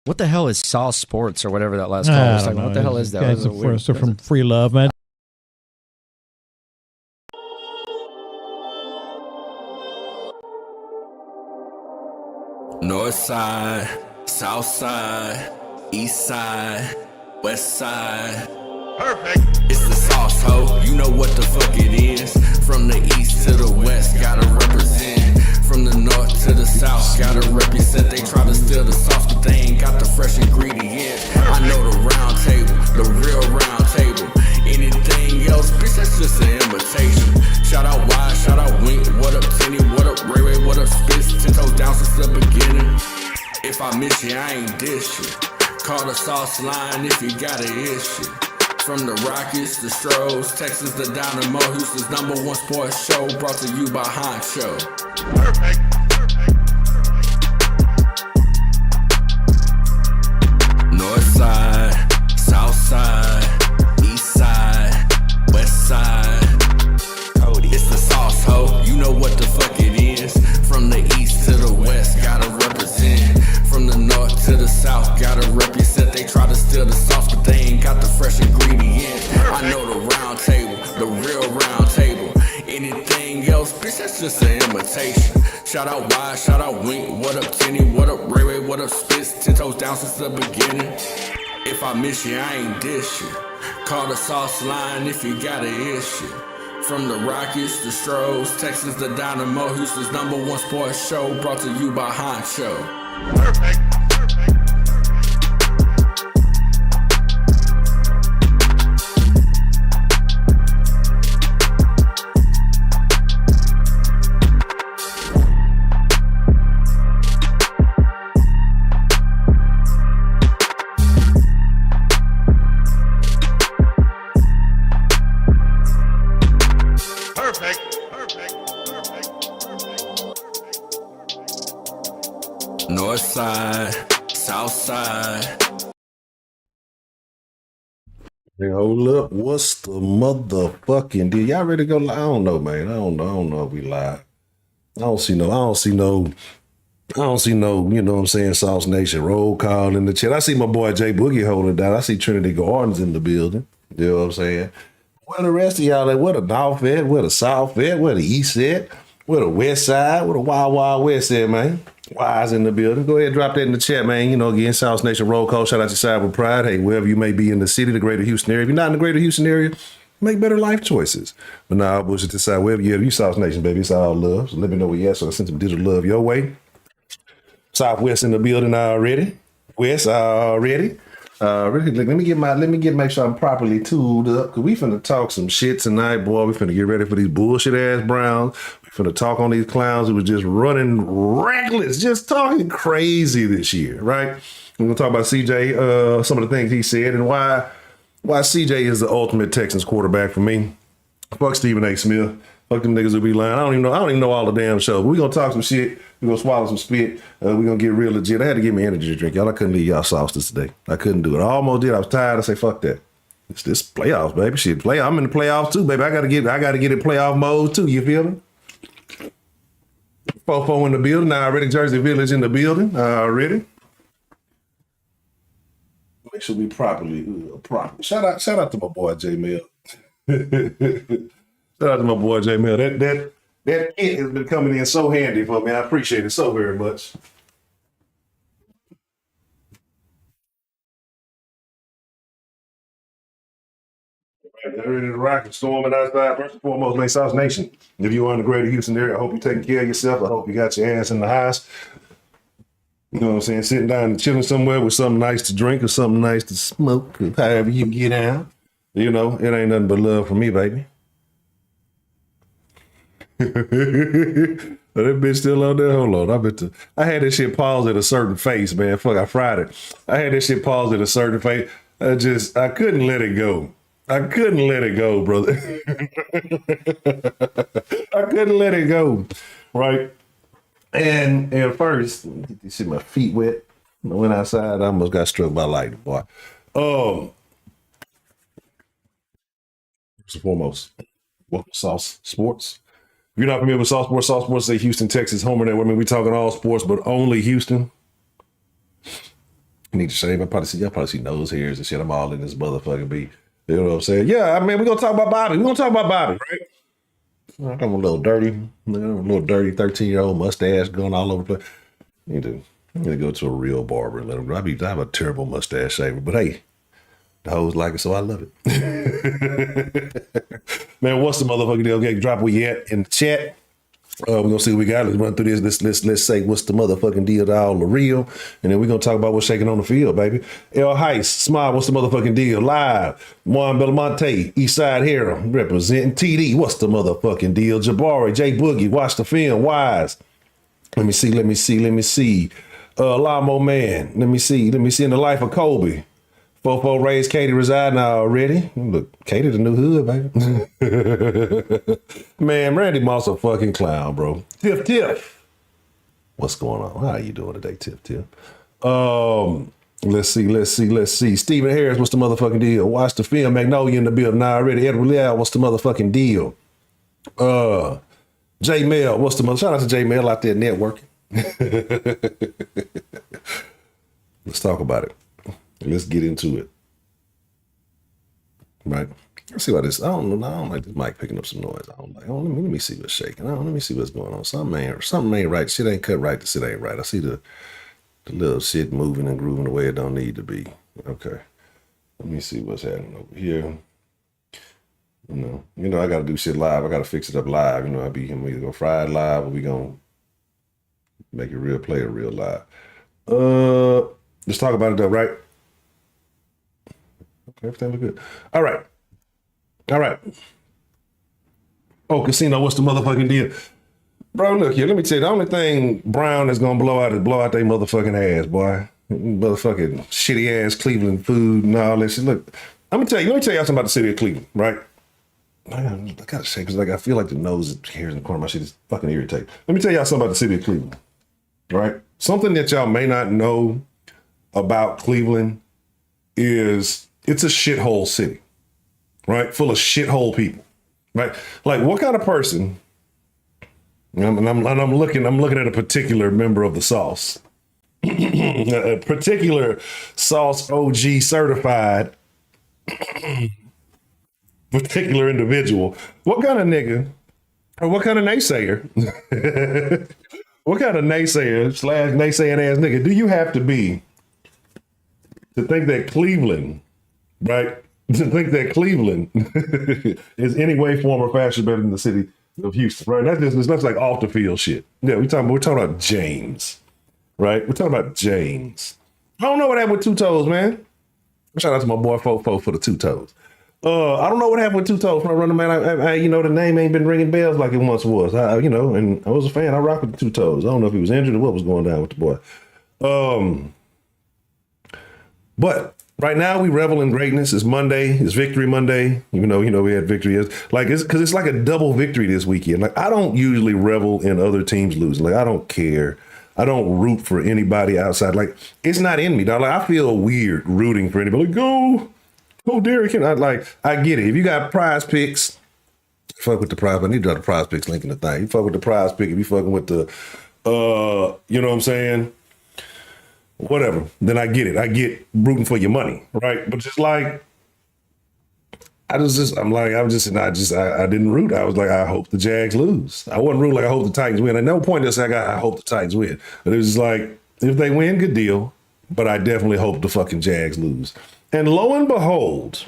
What the hell is Sauce Sports or whatever that last call was talking about? What the hell is that? Guys are from Free Love, man. North side, south side, east side, west side. Perfect. It's the sauce, ho. You know what the fuck it is. From the east to the west, gotta represent. From the north to the south, gotta represent. They try to steal the sauce, but they ain't got the fresh ingredients. I know the round table, the real round table. Anything else, bitch, that's just an imitation. Shout out Wise, shout out Wink. What up, Tenny? What up, Ray Ray? What up, Spitz? 10 toes down since the beginning. If I miss you, I ain't dish you. Call the sauce line if you got an issue. From the Rockies, the Stroud, Texans, the Dynamo, Houston's #1 sports show, brought to you by Honcho. Perfect. North side, south side, east side, west side. Cody. It's the sauce, ho. You know what the fuck it is. From the east to the west, gotta represent. From the north to the south, gotta represent. They try to steal the sauce, but they ain't got the fresh ingredients. I know the round table, the real round table. Anything else, bitch, that's just an imitation. Shout out Wise, shout out Wink. What up, Tenny? What up, Ray Ray? What up, Spitz? 10 toes down since the beginning. If I miss you, I ain't dish you. Call the sauce line if you got an issue. From the Rockies, the Stroud, Texans, the Dynamo, Houston's #1 sports show, brought to you by Honcho. Perfect. North side, south side. Hey, hold up. What's the motherfucking deal? Y'all ready to go? I don't know, man. I don't know if we live. I don't see no, you know what I'm saying, Sauce Nation roll call in the chat. I see my boy Jay Boogie holding it down. I see Trinity Gardens in the building. You know what I'm saying? Where the rest of y'all at? Where the North at? Where the South at? Where the East at? Where the West side? Where the Wild Wild West at, man? Wise in the building. Go ahead and drop that in the chat, man. You know, again, South Nation roll call. Shout out to Side with Pride. Hey, wherever you may be in the city, the greater Houston area. If you're not in the greater Houston area, make better life choices. But nah, bullshit to side. Wherever you South Nation, baby, it's all love. So let me know where you at so I send some digital love your way. Southwest in the building already. West already. Really, let me make sure I'm properly tooled up, because we finna talk some shit tonight, boy. We finna get ready for these bullshit ass Browns. We finna talk on these clowns who was just running reckless, just talking crazy this year, right? We're gonna talk about CJ, some of the things he said, and why CJ is the ultimate Texans quarterback for me. Fuck Stephen A. Smith. Fuck them niggas who be lying. I don't even know all the damn show. But we gonna talk some shit. We gonna swallow some spit. We gonna get real legit. I had to get me energy to drink, y'all. I couldn't leave y'all sauces today. I couldn't do it. I almost did. I was tired. I say fuck that. It's this playoffs, baby. Shit, I'm in the playoffs too, baby. I gotta get in playoff mode too. You feel me? 4-4 in the building. Already Jersey Village in the building. Already. Make sure we properly. Shout out to my boy J Mill. Shout out to my boy J Mill. That kit has been coming in so handy for me. I appreciate it so very much. They're ready to rock and storming outside. First and foremost, man, South Nation. If you are in the greater Houston area, I hope you're taking care of yourself. I hope you got your ass in the house. You know what I'm saying? Sitting down and chilling somewhere with something nice to drink or something nice to smoke, or however you get out. You know, it ain't nothing but love for me, baby. That bitch still on there? Hold on. I had this shit paused at a certain face, man. Fuck, I fried it. I had this shit paused at a certain face. I couldn't let it go. I couldn't let it go, brother. I couldn't let it go. Right? And at first, you see my feet wet. I went outside, I almost got struck by lightning, boy. First and foremost, welcome to Sauce Sports. If you're not familiar with Sauce Sports is a Houston, Texas homer network. I mean, we talking all sports, but only Houston. need to shave. Y'all probably see nose hairs and shit. I'm all in this motherfucking beat. You know what I'm saying? Yeah, I mean, we're gonna talk about Bobby. Right? I'm a little dirty 13-year-old mustache going all over the place. I need to go to a real barber and let him. I have a terrible mustache shaver, but hey, the hoes like it, so I love it. Man, what's the motherfucking deal? Okay, drop we yet in the chat. We're gonna see what we got. Let's run through this. Let's say what's the motherfucking deal to all the real, and then we're gonna talk about what's shaking on the field, baby. El Heist, Smile, what's the motherfucking deal? Live, Juan Belmonte, Eastside Hero, representing TD. What's the motherfucking deal? Jabari, J Boogie, watch the film. Wise. Let me see. Lamo Man. Let me see. In the life of Kobe. Fofo raised Katie reside now already. Look, Katie the new hood, baby. Man, Randy Moss a fucking clown, bro. Tiff. What's going on? How are you doing today, Tiff? Let's see. Stephen Harris, what's the motherfucking deal? Watch the film. Magnolia in the building now already. Edward Leal, what's the motherfucking deal? J Mel, what's the mother? Shout out to J Mel out there networking. Let's talk about it. Let's get into it. Right. Let's see what this. I don't like this mic picking up some noise. Let me see what's shaking. Let me see what's going on. Something ain't right. Shit ain't cut right. The shit ain't right. I see the little shit moving and grooving the way it don't need to be. Okay. Let me see what's happening over here. You know, I gotta do shit live. I gotta fix it up live. You know, I'm either gonna fry it live or we gonna make it real, play it real live. Let's talk about it though, right? Okay, everything look good. All right. Oh, Casino, what's the motherfucking deal? Bro, look here, let me tell you, the only thing Brown is gonna blow out their motherfucking ass, boy. Motherfucking shitty ass Cleveland food and all that shit. Look, let me tell y'all something about the city of Cleveland, right? I gotta say, because I feel like the nose hairs in the corner of my shit is fucking irritating. Let me tell y'all something about the city of Cleveland, right? Something that y'all may not know about Cleveland is it's a shithole city, right? Full of shithole people, right? Like, what kind of person? And I'm looking at a particular member of the sauce, a particular sauce OG certified. Particular individual. What kind of nigga or what kind of naysayer? What kind of naysayer / naysaying ass nigga do you have to be to think that Cleveland, right? To think that Cleveland is any way, form, or fashion better than the city of Houston, right? That's like off the field shit. Yeah, we're talking about James, right? We're talking about James. I don't know what happened with Two Toes, man. Shout out to my boy Fofo for the Two Toes. I don't know what happened with Two Toes. When I run the man, the name ain't been ringing bells like it once was. And I was a fan. I rock with the Two Toes. I don't know if he was injured or what was going down with the boy. But right now we revel in greatness. It's Monday. It's Victory Monday. Even though we had victory. It's like a double victory this weekend. Like, I don't usually revel in other teams losing. Like, I don't care. I don't root for anybody outside. Like, it's not in me, dog. Like, I feel weird rooting for anybody. Like, go Derrick. I get it. If you got prize picks, fuck with the prize. I need to drop the prize picks link in the thing. You fuck with the prize pick. If you fucking with the, you know what I'm saying? Whatever. Then I get it. I get rooting for your money, right? But just like, I didn't root. I was like, I hope the Jags lose. I wasn't rooting like I hope the Titans win. At no point did I say I hope the Titans win. But it was just like, if they win, good deal. But I definitely hope the fucking Jags lose. And lo and behold,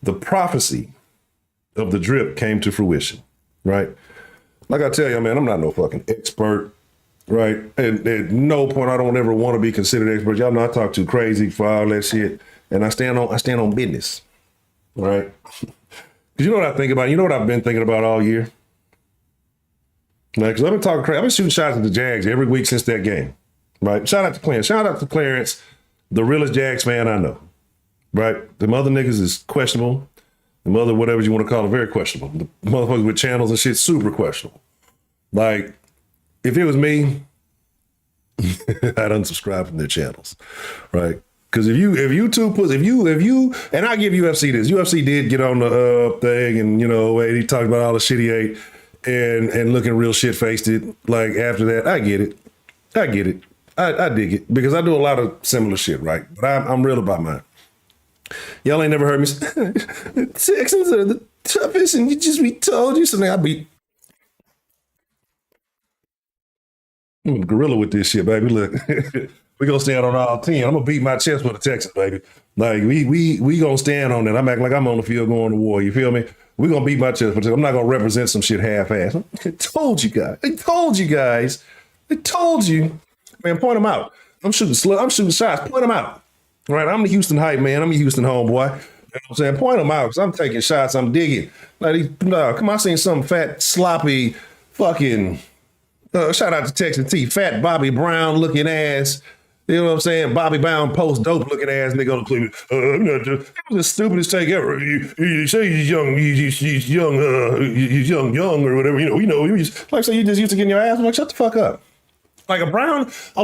the prophecy of the drip came to fruition, right? Like I tell you, man, I'm not no fucking expert, right? And at no point I don't ever want to be considered expert. Y'all know I talk too crazy for all that shit. And I stand on business, right? Because you know what I think about? You know what I've been thinking about all year? Like, because I've been talking crazy. I've been shooting shots at the Jags every week since that game, right? Shout out to Clarence, the realest Jags fan I know, right? The mother niggas is questionable. The mother, whatever you want to call it, very questionable. The motherfuckers with channels and shit, super questionable. Like, if it was me, I'd unsubscribe from their channels, right? Because if you and I give UFC this. UFC did get on the thing, and he talked about all the shit he ate and looking real shit faced it. Like, after that, I get it. I dig it because I do a lot of similar shit, right? But I'm real about mine. Y'all ain't never heard me say, the Texans are the toughest, and we told you something. I beat. I'm a gorilla with this shit, baby. Look, we gonna stand on all 10. I'm gonna beat my chest for the Texans, baby. Like we gonna stand on it. I'm acting like I'm on the field going to war. You feel me? We gonna beat my chest for the I'm not gonna represent some shit half-assed. I told you guys. I told you. Man, point them out. I'm shooting shots. Point them out. All right, I'm the Houston hype man. I'm the Houston homeboy. You know what I'm saying? Point them out because I'm taking shots. I'm digging. No, come on, I seen some fat, sloppy, fucking. Shout out to Texas T. Fat Bobby Brown looking ass. You know what I'm saying? Bobby Brown post dope looking ass nigga on the Cleveland. It was the stupidest take ever. You say he's young, he's young or whatever. You know. Like so, you just used to getting your ass. I'm like, shut the fuck up. Like a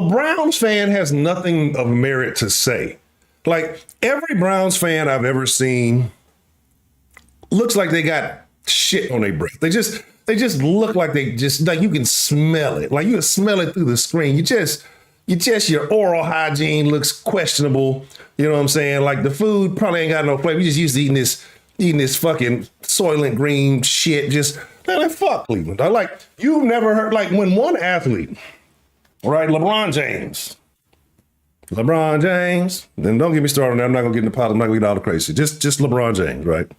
Browns fan has nothing of merit to say. Like every Browns fan I've ever seen looks like they got shit on their breath. They just look like like you can smell it. Like you can smell it through the screen. Your oral hygiene looks questionable. You know what I'm saying? Like the food probably ain't got no flavor. You just used to eating this fucking Soylent Green shit. Just like fuck Cleveland. Like you've never heard like when one athlete, right? LeBron James. Then don't get me started on that. I'm not gonna get into politics. I'm not gonna get all the crazy. Just LeBron James, right?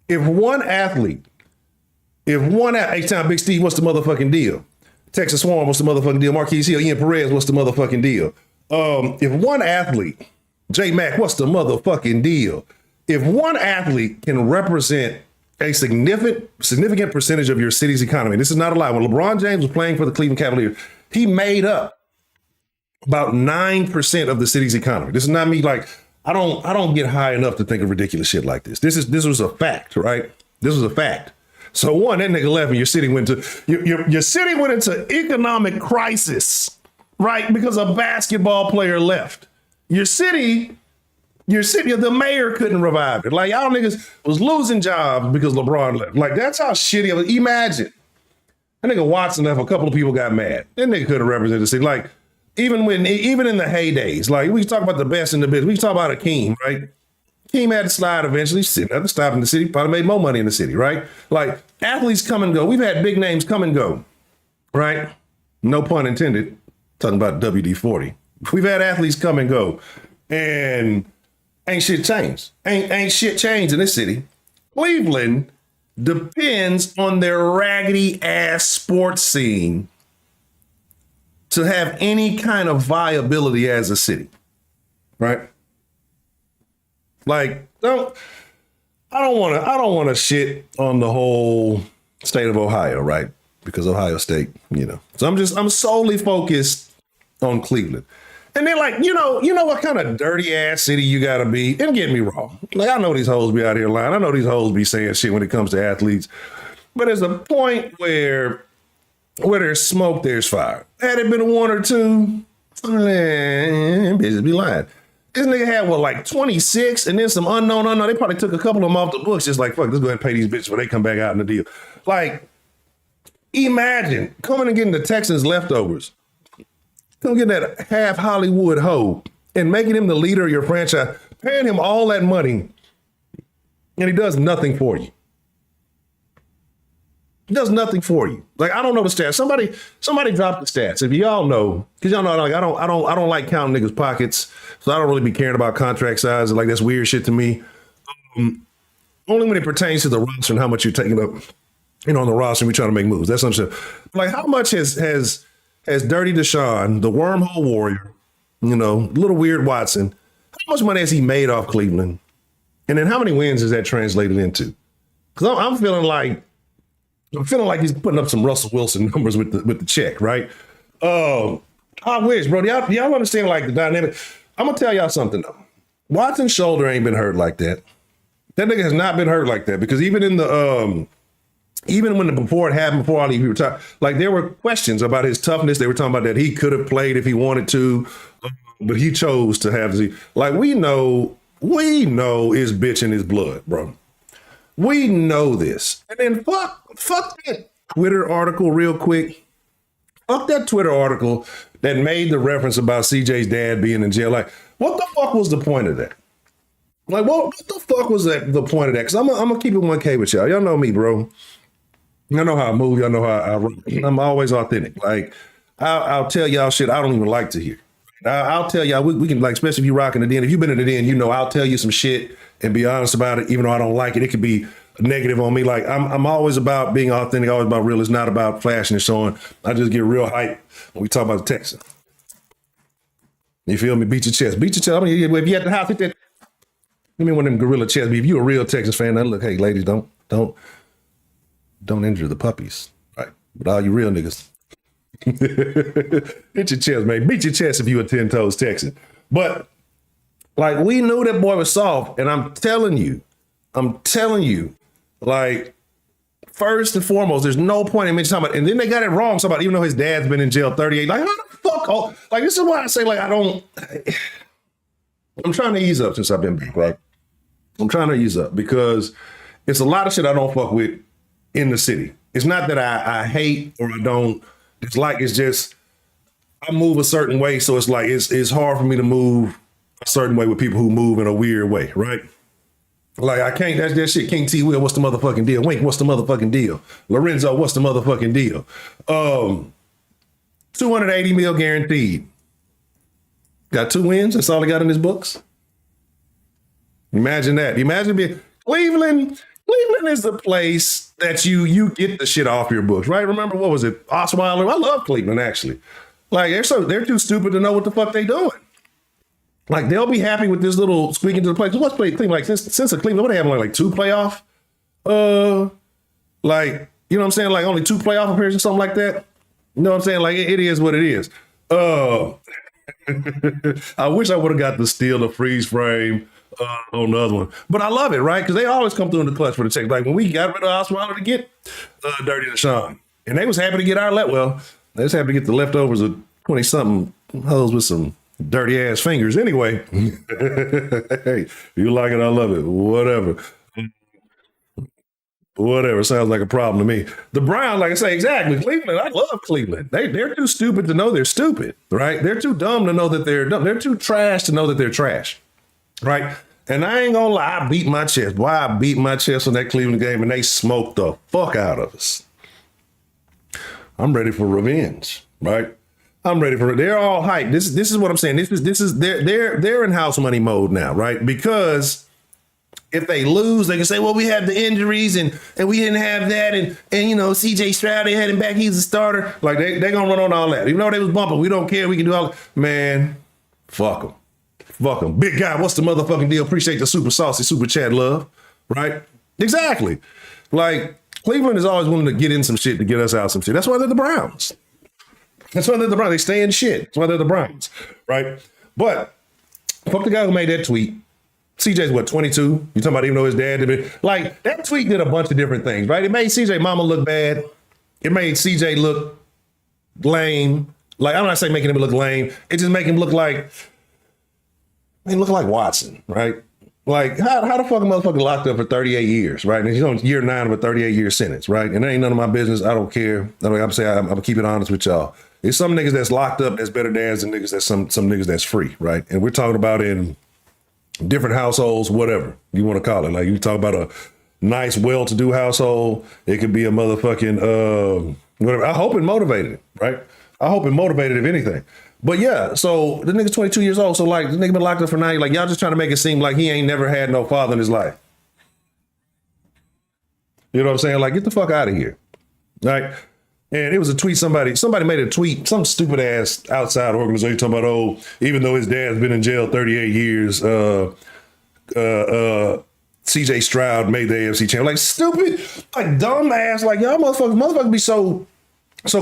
If one athlete, H-Town Big Steve, what's the motherfucking deal? Texas Swarm, what's the motherfucking deal? Marquise Hill, Ian Perez, what's the motherfucking deal? If one athlete, J Mac, what's the motherfucking deal? If one athlete can represent a significant percentage of your city's economy, this is not a lie. When LeBron James was playing for the Cleveland Cavaliers, he made up about 9% of the city's economy. This is not me like, I don't get high enough to think of ridiculous shit like this. This was a fact, right? This was a fact. So one, that nigga left and your city went into economic crisis, right? Because a basketball player left. Your city, the mayor couldn't revive it. Like y'all niggas was losing jobs because LeBron left. Like that's how shitty it was. Imagine. That nigga Watson left, a couple of people got mad. That nigga could have represented the city. Like even in the heydays, like we can talk about the best in the business. We can talk about Akeem, right? Akeem had to slide eventually, sitting at the stop in the city, probably made more money in the city, right? Like athletes come and go. We've had big names come and go, right? No pun intended. Talking about WD-40. We've had athletes come and go, and ain't shit changed. Ain't shit changed in this city. Cleveland depends on their raggedy ass sports scene to have any kind of viability as a city, right? Like, I don't want to shit on the whole state of Ohio, right? Because Ohio State, So I'm solely focused on Cleveland. And they're like, you know what kind of dirty ass city you gotta be? And get me wrong. Like I know these hoes be out here lying. I know these hoes be saying shit when it comes to athletes. But there's a point where there's smoke, there's fire. Had it been one or two, bitches be lying. This nigga had like 26 and then some unknown. They probably took a couple of them off the books, just like, fuck, let's go ahead and pay these bitches when they come back out in the deal. Like, imagine coming and getting the Texans leftovers. Come get that half Hollywood hoe and making him the leader of your franchise, paying him all that money, and he does nothing for you. He does nothing for you. Like I don't know the stats. Somebody dropped the stats. If y'all know, because y'all know, like I don't like counting niggas' pockets, so I don't really be caring about contract size. Like that's weird shit to me. Only when it pertains to the roster and how much you're taking up, on the roster. We trying to make moves. That's some shit. Like how much has Dirty Deshaun, the wormhole warrior, little weird Watson, how much money has he made off Cleveland? And then how many wins is that translated into? Because I'm feeling like he's putting up some Russell Wilson numbers with the check, right? I wish, bro. Y'all understand like the dynamic. I'm gonna tell y'all something though. Watson's shoulder ain't been hurt like that. That nigga has not been hurt like that because even before it happened, before all he retired, like there were questions about his toughness. They were talking about that he could have played if he wanted to, but he chose to have the like we know is bitch in his blood, bro. We know this. And then fuck that Twitter article real quick. Fuck that Twitter article that made the reference about CJ's dad being in jail. Like, what the fuck was the point of that? Like, what the fuck was the point of that? Because I'm gonna keep it 1K with y'all. Y'all know me, bro. Y'all know how I move. Y'all know how I'm always authentic. Like, I'll tell y'all shit I don't even like to hear. I'll tell y'all, we can, like, especially if you rocking the den. If you've been in the den, you know I'll tell you some shit and be honest about it, even though I don't like it. It could be negative on me. Like, I'm always about being authentic, always about real. It's not about flashing and showing. I just get real hype when we talk about the Texans. You feel me? Beat your chest. Beat your chest. I mean, if you at the house, hit that. Give me one of them gorilla chests. But if you a real Texas fan, now look, hey, ladies, don't injure the puppies. Right? But all you real niggas. Hit your chest, man. Beat your chest if you a 10 toes Texan. But like, we knew that boy was soft, and I'm telling you, like, first and foremost, there's no point in mentioning about, and then they got it wrong. Somebody, even though his dad's been in jail 38, like, how the fuck? Like, this is why I say, like, I'm trying to ease up since I've been back, right? I'm trying to ease up because it's a lot of shit I don't fuck with in the city. It's not that I hate or I don't. It's just I move a certain way, so it's like it's hard for me to move a certain way with people who move in a weird way, right? Like, I can't. That's that shit. King T. Will, what's the motherfucking deal? Wink, what's the motherfucking deal? Lorenzo, what's the motherfucking deal? 280 mil guaranteed. Got 2 wins. That's all he got in his books. Imagine that. Imagine being Cleveland. Cleveland is the place that you get the shit off your books, right? Remember, what was it? Osweiler. I love Cleveland, actually. Like, they're too stupid to know what the fuck they doing. Like, they'll be happy with this little squeak into the play. What's played Cleveland? Like, since the Cleveland, what they having, like 2 playoff? Like, you know what I'm saying? Like, only 2 playoff appearances, something like that. You know what I'm saying? Like, it is what it is. I wish I would have got the steal, the freeze frame on the other one. But I love it, right? Because they always come through in the clutch for the Texans. Like, when we got rid of Osweiler to get Dirty Deshaun. And they was happy to get our they was happy to get the leftovers of 20-something hoes with some dirty ass fingers. Anyway, hey, you like it, I love it. Whatever. Sounds like a problem to me. The Browns, like I say, exactly. Cleveland, I love Cleveland. They're too stupid to know they're stupid, right? They're too dumb to know that they're dumb. They're too trash to know that they're trash, right? And I ain't gonna lie, I beat my chest. Why I beat my chest on that Cleveland game, and they smoked the fuck out of us. I'm ready for revenge, right? I'm ready for it. They're all hyped. This is what I'm saying. This is they're in house money mode now, right? Because if they lose, they can say, well, we had the injuries and we didn't have that. And you know, CJ Stroud, they had him back. He's a starter. Like, they going to run on all that. Even though they was bumping, we don't care. We can do all that. Man, fuck them. Fuck them. Big guy, what's the motherfucking deal? Appreciate the super saucy, super chat love. Right? Exactly. Like, Cleveland is always willing to get in some shit to get us out some shit. That's why they're the Browns. That's why they're the Browns. They stay in shit. That's why they're the Browns. Right? But fuck the guy who made that tweet. CJ's what, 22? You talking about even though his dad did it? Like, that tweet did a bunch of different things, right? It made CJ mama look bad. It made CJ look lame. Like, I'm not saying making him look lame. It just make him look like, look like Watson, right? Like, how the fuck a motherfucker locked up for 38 years, right? And he's on year 9 of a 38-year sentence, right? And that ain't none of my business. I don't care. I mean, I'm saying I'm keeping it honest with y'all. There's some niggas that's locked up that's better dads than niggas that's some niggas that's free, right? And we're talking about in different households, whatever you want to call it. Like, you talk about a nice, well-to-do household. It could be a motherfucking, whatever. I hope it motivated, right? I hope it motivated, if anything. But yeah, so the nigga's 22 years old. So, like, the nigga been locked up for 9 years. Like, y'all just trying to make it seem like he ain't never had no father in his life. You know what I'm saying? Like, get the fuck out of here. Right? And it was a tweet, somebody made a tweet, some stupid ass outside organization talking about, oh, even though his dad's been in jail 38 years, CJ Stroud made the AFC champion. Like, stupid, like, dumb ass, like, y'all motherfuckers be so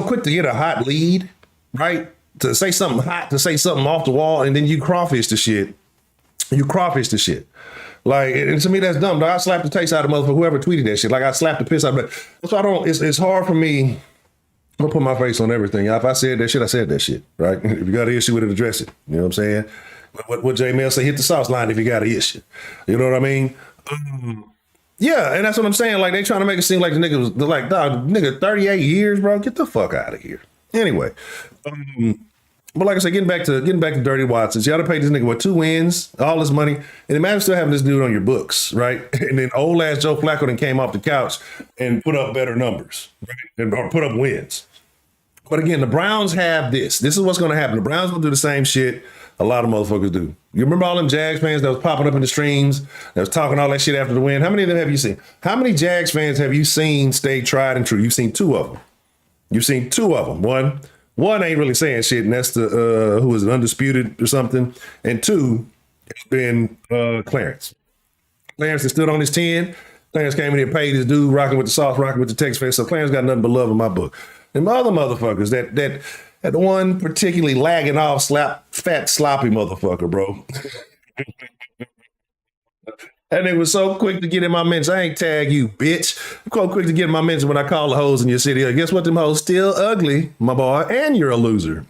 quick to get a hot lead, right? To say something hot, to say something off the wall, and then you crawfish the shit. Like, and to me, that's dumb. Dog, I slapped the taste out of motherfucker, whoever tweeted that shit. Like, I slapped the piss out of it. So it's hard for me. I'm gonna put my face on everything. If I said that shit, I said that shit, right? If you got an issue with it, address it. You know what I'm saying? What J Mel say, hit the sauce line if you got an issue. You know what I mean? Yeah, and that's what I'm saying. Like, they trying to make it seem like the nigga was like, dog, nigga, 38 years, bro. Get the fuck out of here. Anyway, But like I said, getting back to Dirty Watsons, you got to pay this nigga what 2 wins, all this money, and imagine still having this dude on your books, right? And then old ass Joe Flacco then came off the couch and put up better numbers, right? Or put up wins. But again, the Browns have this. This is what's going to happen. The Browns will do the same shit a lot of motherfuckers do. You remember all them Jags fans that was popping up in the streams, that was talking all that shit after the win? How many of them have you seen? How many Jags fans have you seen stay tried and true? You've seen 2 of them. You've seen 2 of them. One ain't really saying shit, and that's the who is it, Undisputed or something. And 2, it's been Clarence. Clarence that stood on his 10. Clarence came in here, paid his dude, rocking with the sauce, rocking with the Texas fans. So Clarence got nothing but love in my book. And my other motherfuckers, that one particularly lagging off, fat, sloppy motherfucker, bro. That nigga was so quick to get in my mention. I ain't tag you, bitch. I'm so quick to get in my mention when I call the hoes in your city. Guess what? Them hoes still ugly, my boy, and you're a loser.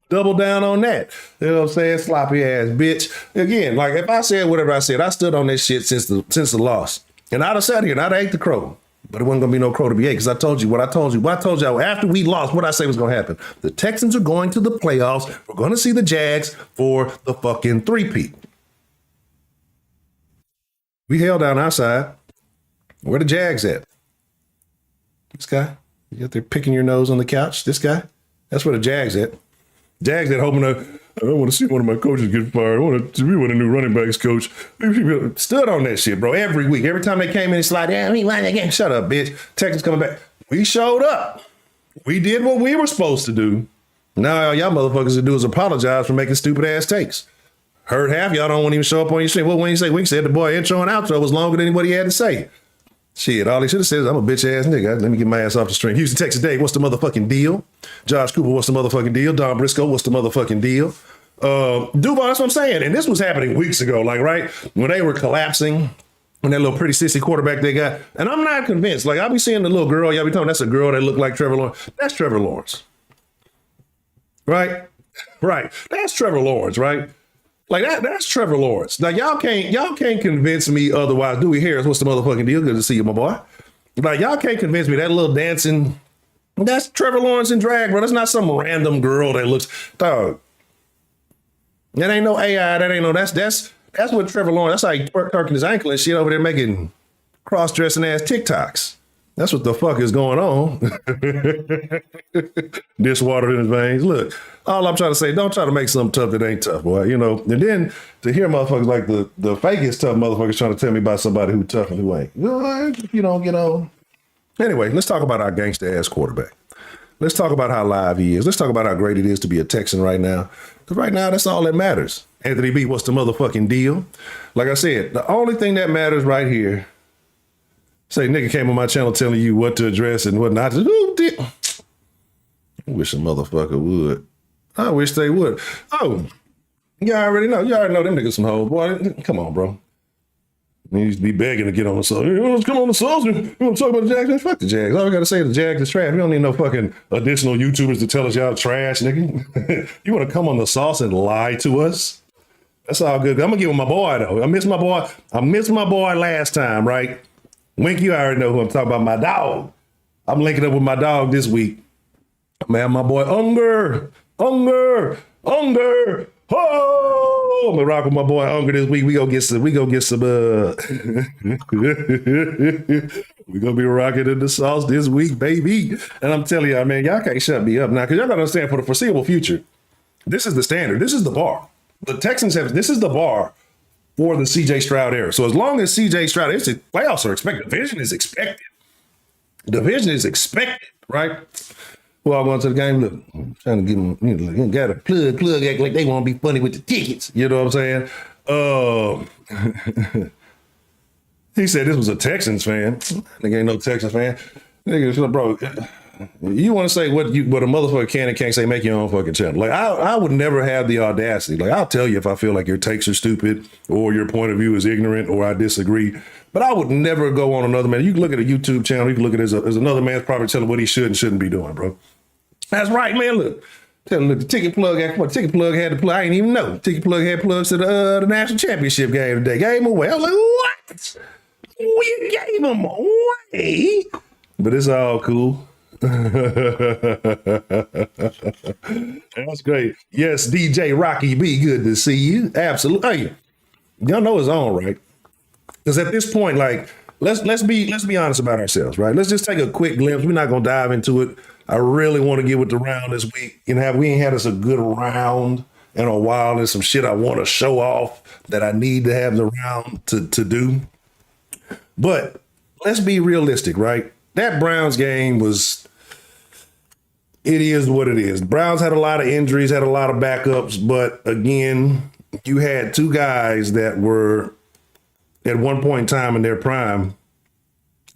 Double down on that. You know what I'm saying? Sloppy ass bitch. Again, like if I said whatever I said, I stood on this shit since the loss. And I'd have sat here and I'd have ate the crow. But it wasn't going to be no crow to be ate because I told you what I told you. After we lost, what I say was going to happen. The Texans are going to the playoffs. We're going to see the Jags for the fucking 3-peat. We held down our side. Where the Jags at? This guy? You got there picking your nose on the couch? This guy? That's where the Jags at. Jags at hoping I want to see one of my coaches get fired. I want to be one of the new running backs coach. Stood on that shit, bro, every week. Every time they came in and slide, we won again. Shut up, bitch. Texans coming back. We showed up. We did what we were supposed to do. Now all y'all motherfuckers to do is apologize for making stupid ass takes. Heard half y'all don't want to even show up on your stream. What when you say? We said the boy intro and outro was longer than what he had to say. Shit, all he should have said is, I'm a bitch ass nigga. Let me get my ass off the stream. Houston, Texas, Dave, what's the motherfucking deal? Josh Cooper, what's the motherfucking deal? Don Briscoe, what's the motherfucking deal? Duval, that's what I'm saying. And this was happening weeks ago, like, right? When they were collapsing, when that little pretty sissy quarterback they got. And I'm not convinced. Like, I'll be seeing the little girl, y'all be talking, that's a girl that looked like Trevor Lawrence. That's Trevor Lawrence. Right? Right. That's Trevor Lawrence, right? Like that's Trevor Lawrence. Now y'all can't convince me otherwise. Dewey Harris, what's the motherfucking deal? Good to see you, my boy. Like y'all can't convince me that little dancing, that's Trevor Lawrence in drag, bro. That's not some random girl that looks, dog. That ain't no AI. That ain't no, that's what Trevor Lawrence, that's how he twerking his ankle and shit over there making cross-dressing ass TikToks. That's what the fuck is going on. Dishwater in his veins. Look, all I'm trying to say, don't try to make something tough that ain't tough, boy. You know, and then to hear motherfuckers like the fakest tough motherfuckers trying to tell me about somebody who tough and who ain't. You know. Anyway, let's talk about our gangster ass quarterback. Let's talk about how live he is. Let's talk about how great it is to be a Texan right now. Because right now, that's all that matters. Anthony B, what's the motherfucking deal? Like I said, the only thing that matters right here, say nigga came on my channel telling you what to address and what not to do. I wish a motherfucker would. I wish they would. Oh, you already know them niggas some hoes. Boy, come on, bro. They used to be begging to get on the sauce. Let's come on the sauce. You want to talk about the Jags? Fuck the Jags. All we got to say is the Jags is trash. We don't need no fucking additional YouTubers to tell us y'all trash, nigga. You want to come on the sauce and lie to us? That's all good. I'm going to give him my boy, though. I missed my boy last time, right? Wink, you already know who I'm talking about, my dog. I'm linking up with my dog this week. Man, my boy Unger. Oh, I'm gonna rock with my boy Unger this week. We gonna get some we gonna be rocking in the sauce this week, baby. And I'm telling y'all, man, y'all can't shut me up now, because y'all gotta understand, for the foreseeable future, this is the standard. This is the bar. The Texans this is the bar for the CJ Stroud era. So as long as CJ Stroud, playoffs are expected. Division is expected, right? Who all going to the game? Look, I'm trying to get them, got a plug act like they want to be funny with the tickets. You know what I'm saying? He said this was a Texans fan. Nigga ain't no Texans fan. Nigga, bro, you want to say what a motherfucker can and can't say, make your own fucking channel. Like, I would never have the audacity. Like, I'll tell you if I feel like your takes are stupid or your point of view is ignorant or I disagree. But I would never go on another man. You can look at a YouTube channel. You can look at it as another man's probably telling what he should and shouldn't be doing, bro. That's right, man. Look, the ticket plug had the plug. I didn't even know. Ticket plug had plugs to the national championship game today. Gave him away. I was like, what? We gave him away? But it's all cool. That's great. Yes, DJ Rocky B, good to see you. Absolutely. Hey, y'all know it's on, right? Because at this point, like, let's be honest about ourselves, right? Let's just take a quick glimpse. We're not gonna dive into it. I really want to get with the round this week. We ain't had us a good round in a while. There's some shit I want to show off that I need to have the round to do. But let's be realistic, right? That Browns game it is what it is. Browns had a lot of injuries, had a lot of backups, but again, you had two guys that were at one point in time in their prime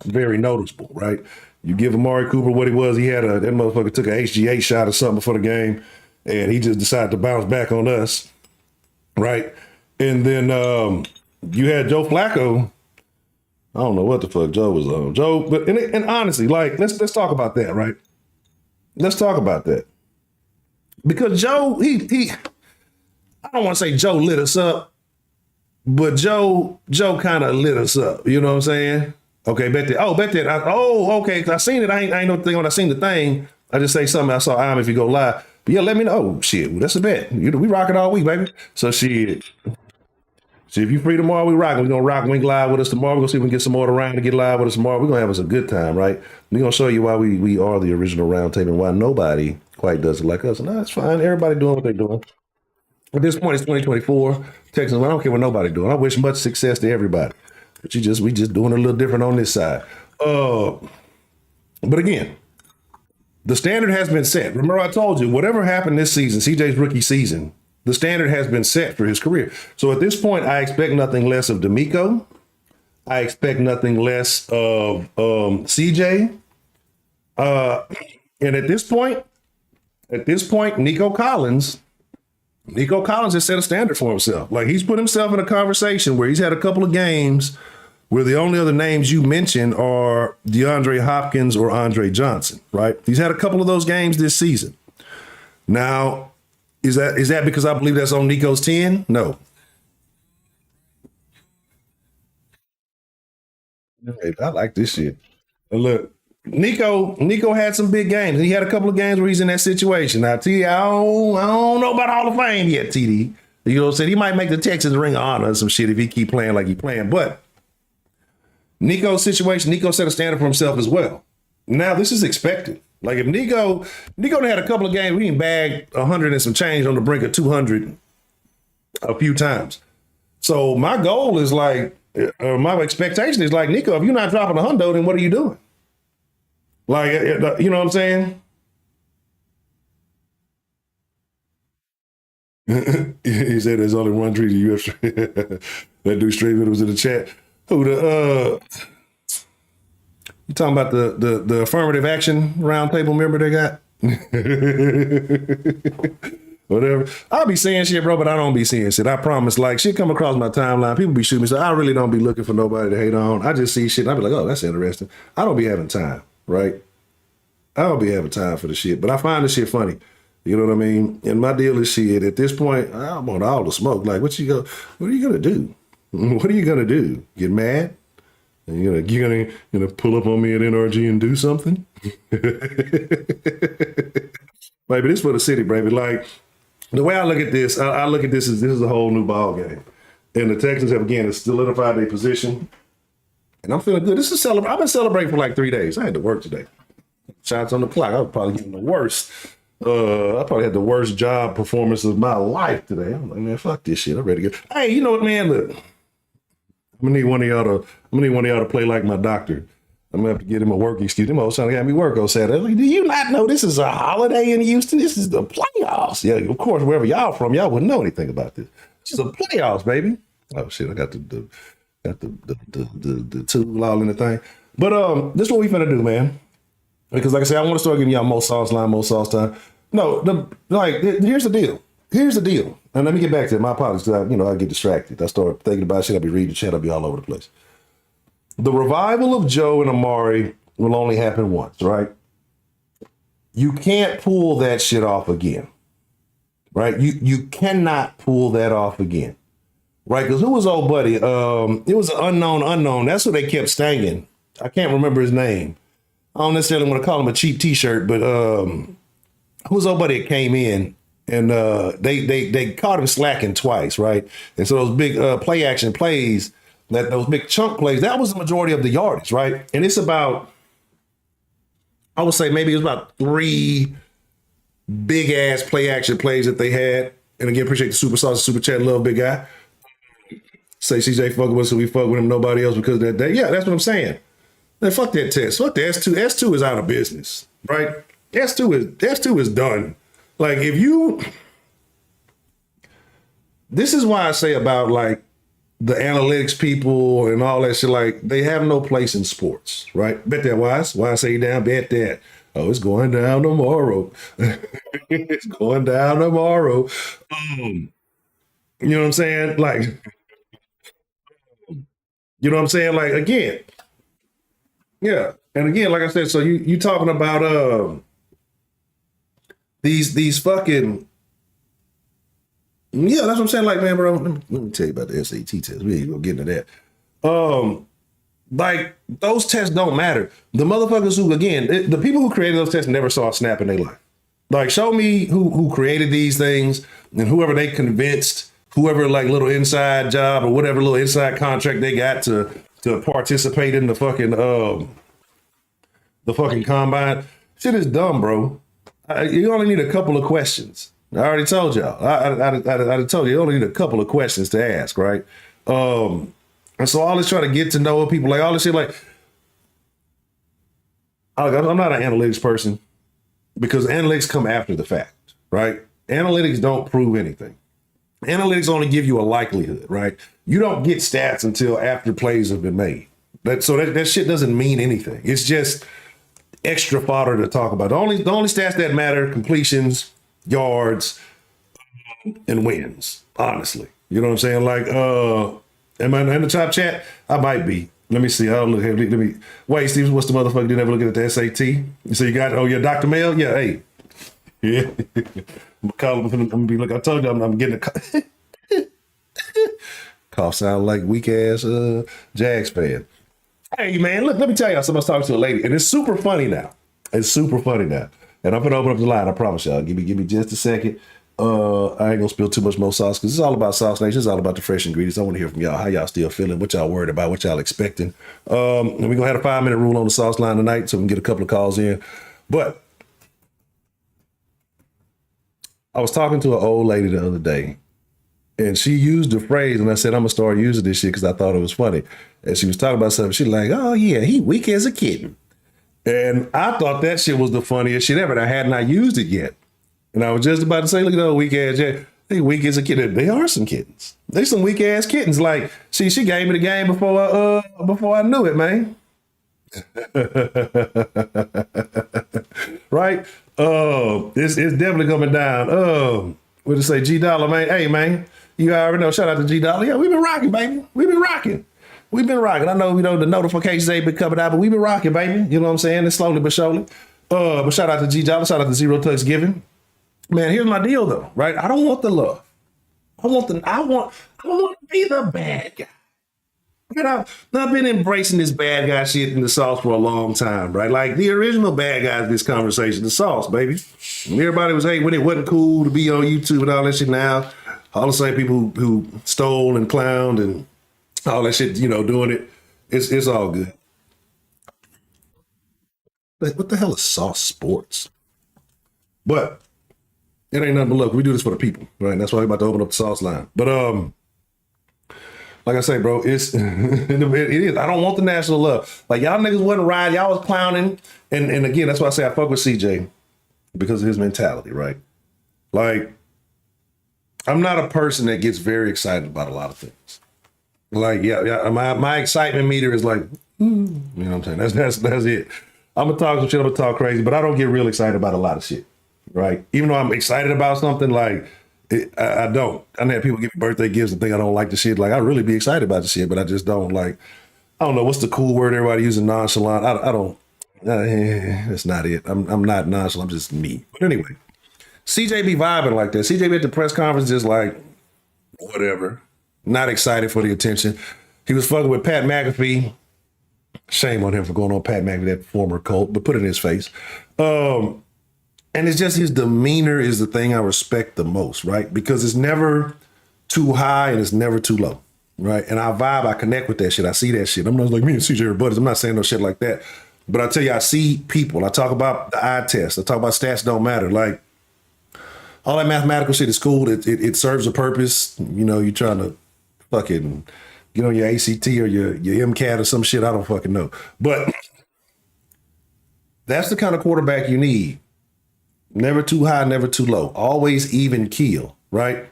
very noticeable, right? You give Amari Cooper what he was. That motherfucker took an HGH shot or something before the game, and he just decided to bounce back on us, right? And then you had Joe Flacco. I don't know what the fuck Joe was on. And honestly, like, let's talk about that, right? Let's talk about that. Because Joe, he I don't want to say Joe lit us up, but Joe kind of lit us up. You know what I'm saying? Okay, bet that. Okay, because I seen it. I ain't no thing when I seen the thing. I just say something. I saw if you go live. But yeah, let me know. Oh, shit, that's a bet. We rock it all week, baby. So shit. See, if you free tomorrow, we rocking. We're going to rock Wink live with us tomorrow. We're going to see if we can get some more around to get live with us tomorrow. We're going to have us a good time, right? We're going to show you why we are the original round table and why nobody quite does it like us. And that's fine. Everybody doing what they're doing. At this point, it's 2024. Texans, I don't care what nobody doing. I wish much success to everybody. But we just doing a little different on this side. But again, the standard has been set. Remember I told you, whatever happened this season, CJ's rookie season, the standard has been set for his career. So at this point, I expect nothing less of DeMeco. I expect nothing less of CJ. And at this point, Nico Collins has set a standard for himself. Like, he's put himself in a conversation where he's had a couple of games where the only other names you mention are DeAndre Hopkins or Andre Johnson, right? He's had a couple of those games this season. Now, is that because I believe that's on Nico's 10? No. I like this shit. And look, Nico had some big games. He had a couple of games where he's in that situation. Now, TD, I don't know about Hall of Fame yet, TD. You know what I'm saying? He might make the Texans Ring of Honor or some shit if he keep playing like he playing. But Nico's situation, Nico set a standard for himself as well. Now, this is expected. Like, if Nico had a couple of games, we can bag 100 and some change on the brink of 200 a few times. So my goal is like, my expectation is like, Nico, if you're not dropping a hundo, then what are you doing? Like, you know what I'm saying? He said there's only one treaty UFC. That dude straight was in the chat. You talking about the affirmative action roundtable member they got? Whatever. I'll be saying shit, bro, but I don't be seeing shit. I promise. Like, shit come across my timeline. People be shooting me. So I really don't be looking for nobody to hate on. I just see shit. And I be like, oh, that's interesting. I don't be having time, right? I don't be having time for the shit. But I find the shit funny. You know what I mean? And my deal is shit. At this point, I want all the smoke. Like, what are you gonna do? What are you gonna do? Get mad? And you're gonna pull up on me at NRG and do something? Baby, this for the city, baby. Like, the way I look at this, I look at this as a whole new ball game. And the Texans have, again, solidified their position. And I'm feeling good. I've been celebrating for like 3 days. I had to work today. Shots on the clock. I was probably getting the worst. I probably had the worst job performance of my life today. I'm like, man, fuck this shit. I'm ready to go. Hey, you know what, man? Look, I'm gonna need one of y'all to play like my doctor. I'm gonna have to get him a work excuse. Them all trying to have me work on Saturday. Like, do you not know this is a holiday in Houston? This is the playoffs. Yeah, of course, wherever y'all from, y'all wouldn't know anything about this. This is the playoffs, baby. Oh shit, I got the tool all in the thing. But this is what we finna do, man. Because like I said, I want to start giving y'all more sauce time. No, here's the deal. And let me get back to it. My apologies, because I get distracted. I start thinking about shit. I'll be reading chat. I'll be all over the place. The revival of Joe and Amari will only happen once, right? You can't pull that shit off again, right? You cannot pull that off again, right? Because who was old buddy? It was an unknown. That's what they kept stanging. I can't remember his name. I don't necessarily want to call him a cheap T-shirt, but who's old buddy that came in and they caught him slacking twice, right? And so those big play action plays, those big chunk plays, that was the majority of the yardage, right? And it's about, I would say maybe it was about 3 big ass play action plays that they had. And again, appreciate the super sauce, super chat, love big guy. Say CJ fuck with us, so we fuck with him, nobody else because of that day. Yeah, that's what I'm saying. Man, fuck that test. Fuck the S2. S2 is out of business, right? S2 is done. Like if you, this is why I say about like the analytics people and all that shit, like they have no place in sports, right? Bet that, Wise. Why I say you down, bet that. Oh, it's going down tomorrow. It's going down tomorrow. You know what I'm saying? Like, you know what I'm saying? Like, again, yeah. And again, like I said, so you talking about these fucking, yeah, that's what I'm saying. Like, man, bro, let me tell you about the SAT test. We ain't gonna get into that. Like, those tests don't matter. The motherfuckers who, again, the people who created those tests never saw a snap in their life. Like, show me who created these things and whoever they convinced, whoever like little inside job or whatever little inside contract they got to participate in the fucking combine. Shit is dumb, bro. You only need a couple of questions. I already told y'all. I told you only need a couple of questions to ask, right? And so all this trying to get to know people, like all this shit, like I'm not an analytics person because analytics come after the fact, right? Analytics don't prove anything. Analytics only give you a likelihood, right? You don't get stats until after plays have been made. That shit doesn't mean anything. It's just extra fodder to talk about. The only stats that matter: completions, yards, and wins. Honestly, you know what I'm saying? Like, am I in the top chat? I might be. Let me see. I'll look. Let me wait. Steve, what's the motherfucker? Didn't ever look at the SAT. So you got? Oh, yeah, Dr. Mail. Yeah, hey. Yeah. I'm gonna be like I told you. I'm getting a cough. Sound like weak ass Jags fan. Hey man, look. Let me tell y'all something. I was talking to a lady, and it's super funny now. It's super funny now. And I'm gonna open up the line. I promise y'all. Give me just a second. I ain't gonna spill too much more sauce because it's all about Sauce Nation. It's all about the fresh ingredients. I want to hear from y'all. How y'all still feeling? What y'all worried about? What y'all expecting? And we're gonna have a 5-minute rule on the sauce line tonight, so we can get a couple of calls in. But I was talking to an old lady the other day, and she used the phrase, and I said, I'm gonna start using this shit because I thought it was funny. And she was talking about something. She's like, oh yeah, he weak as a kitten. And I thought that shit was the funniest shit ever. And I had not used it yet. And I was just about to say, look at those weak ass, they weak as a kitten. They are some kittens. They some weak ass kittens. Like, she gave me the game before I knew it, man. Right? It's definitely coming down. What to say, G Dollar, man? Hey, man, you already know. Shout out to G Dollar. Yeah, we've been rocking, baby. We've been rocking. I know, the notifications ain't been coming out, but we've been rocking, baby. You know what I'm saying? It's slowly but surely. But shout out to G Dollar. Shout out to Zero Tucks Giving. Man, here's my deal though, right? I don't want the love. I want to be the bad guy. And I've been embracing this bad guy shit in the sauce for a long time, right? Like the original bad guys in this conversation, the sauce, baby. And everybody was hating when it wasn't cool to be on YouTube and all that shit. Now, all the same people who stole and clowned and all that shit, doing it, it's all good. What the hell is Sauce Sports? But it ain't nothing but look, we do this for the people, right? That's why we're about to open up the sauce line. But like I say, bro, it is. I don't want the national love. Like y'all niggas wasn't riding, y'all was clowning. And again, that's why I say I fuck with CJ because of his mentality, right? Like, I'm not a person that gets very excited about a lot of things. Like, yeah, my excitement meter is like, you know what I'm saying? That's it. I'm gonna talk some shit, I'm gonna talk crazy, but I don't get real excited about a lot of shit, right? Even though I'm excited about something, like, I don't. I have people give me birthday gifts and think I don't like the shit. Like, I really be excited about the shit, but I just don't like, I don't know, what's the cool word everybody using, nonchalant? I don't, that's not it. I'm not nonchalant, I'm just me. But anyway, CJ be vibing like that. CJ be at the press conference just like, whatever. Not excited for the attention. He was fucking with Pat McAfee. Shame on him for going on Pat McAfee, that former Colt, but put it in his face. And it's just his demeanor is the thing I respect the most, right? Because it's never too high and it's never too low, right? And I vibe, I connect with that shit. I see that shit. I'm not like me and CJ are buddies. I'm not saying no shit like that. But I tell you, I see people. I talk about the eye test. I talk about stats don't matter. Like, all that mathematical shit is cool. It serves a purpose. You know, you're trying to fucking get on your ACT or your MCAT or some shit. I don't fucking know. But that's the kind of quarterback you need. Never too high, never too low. Always even keel, right?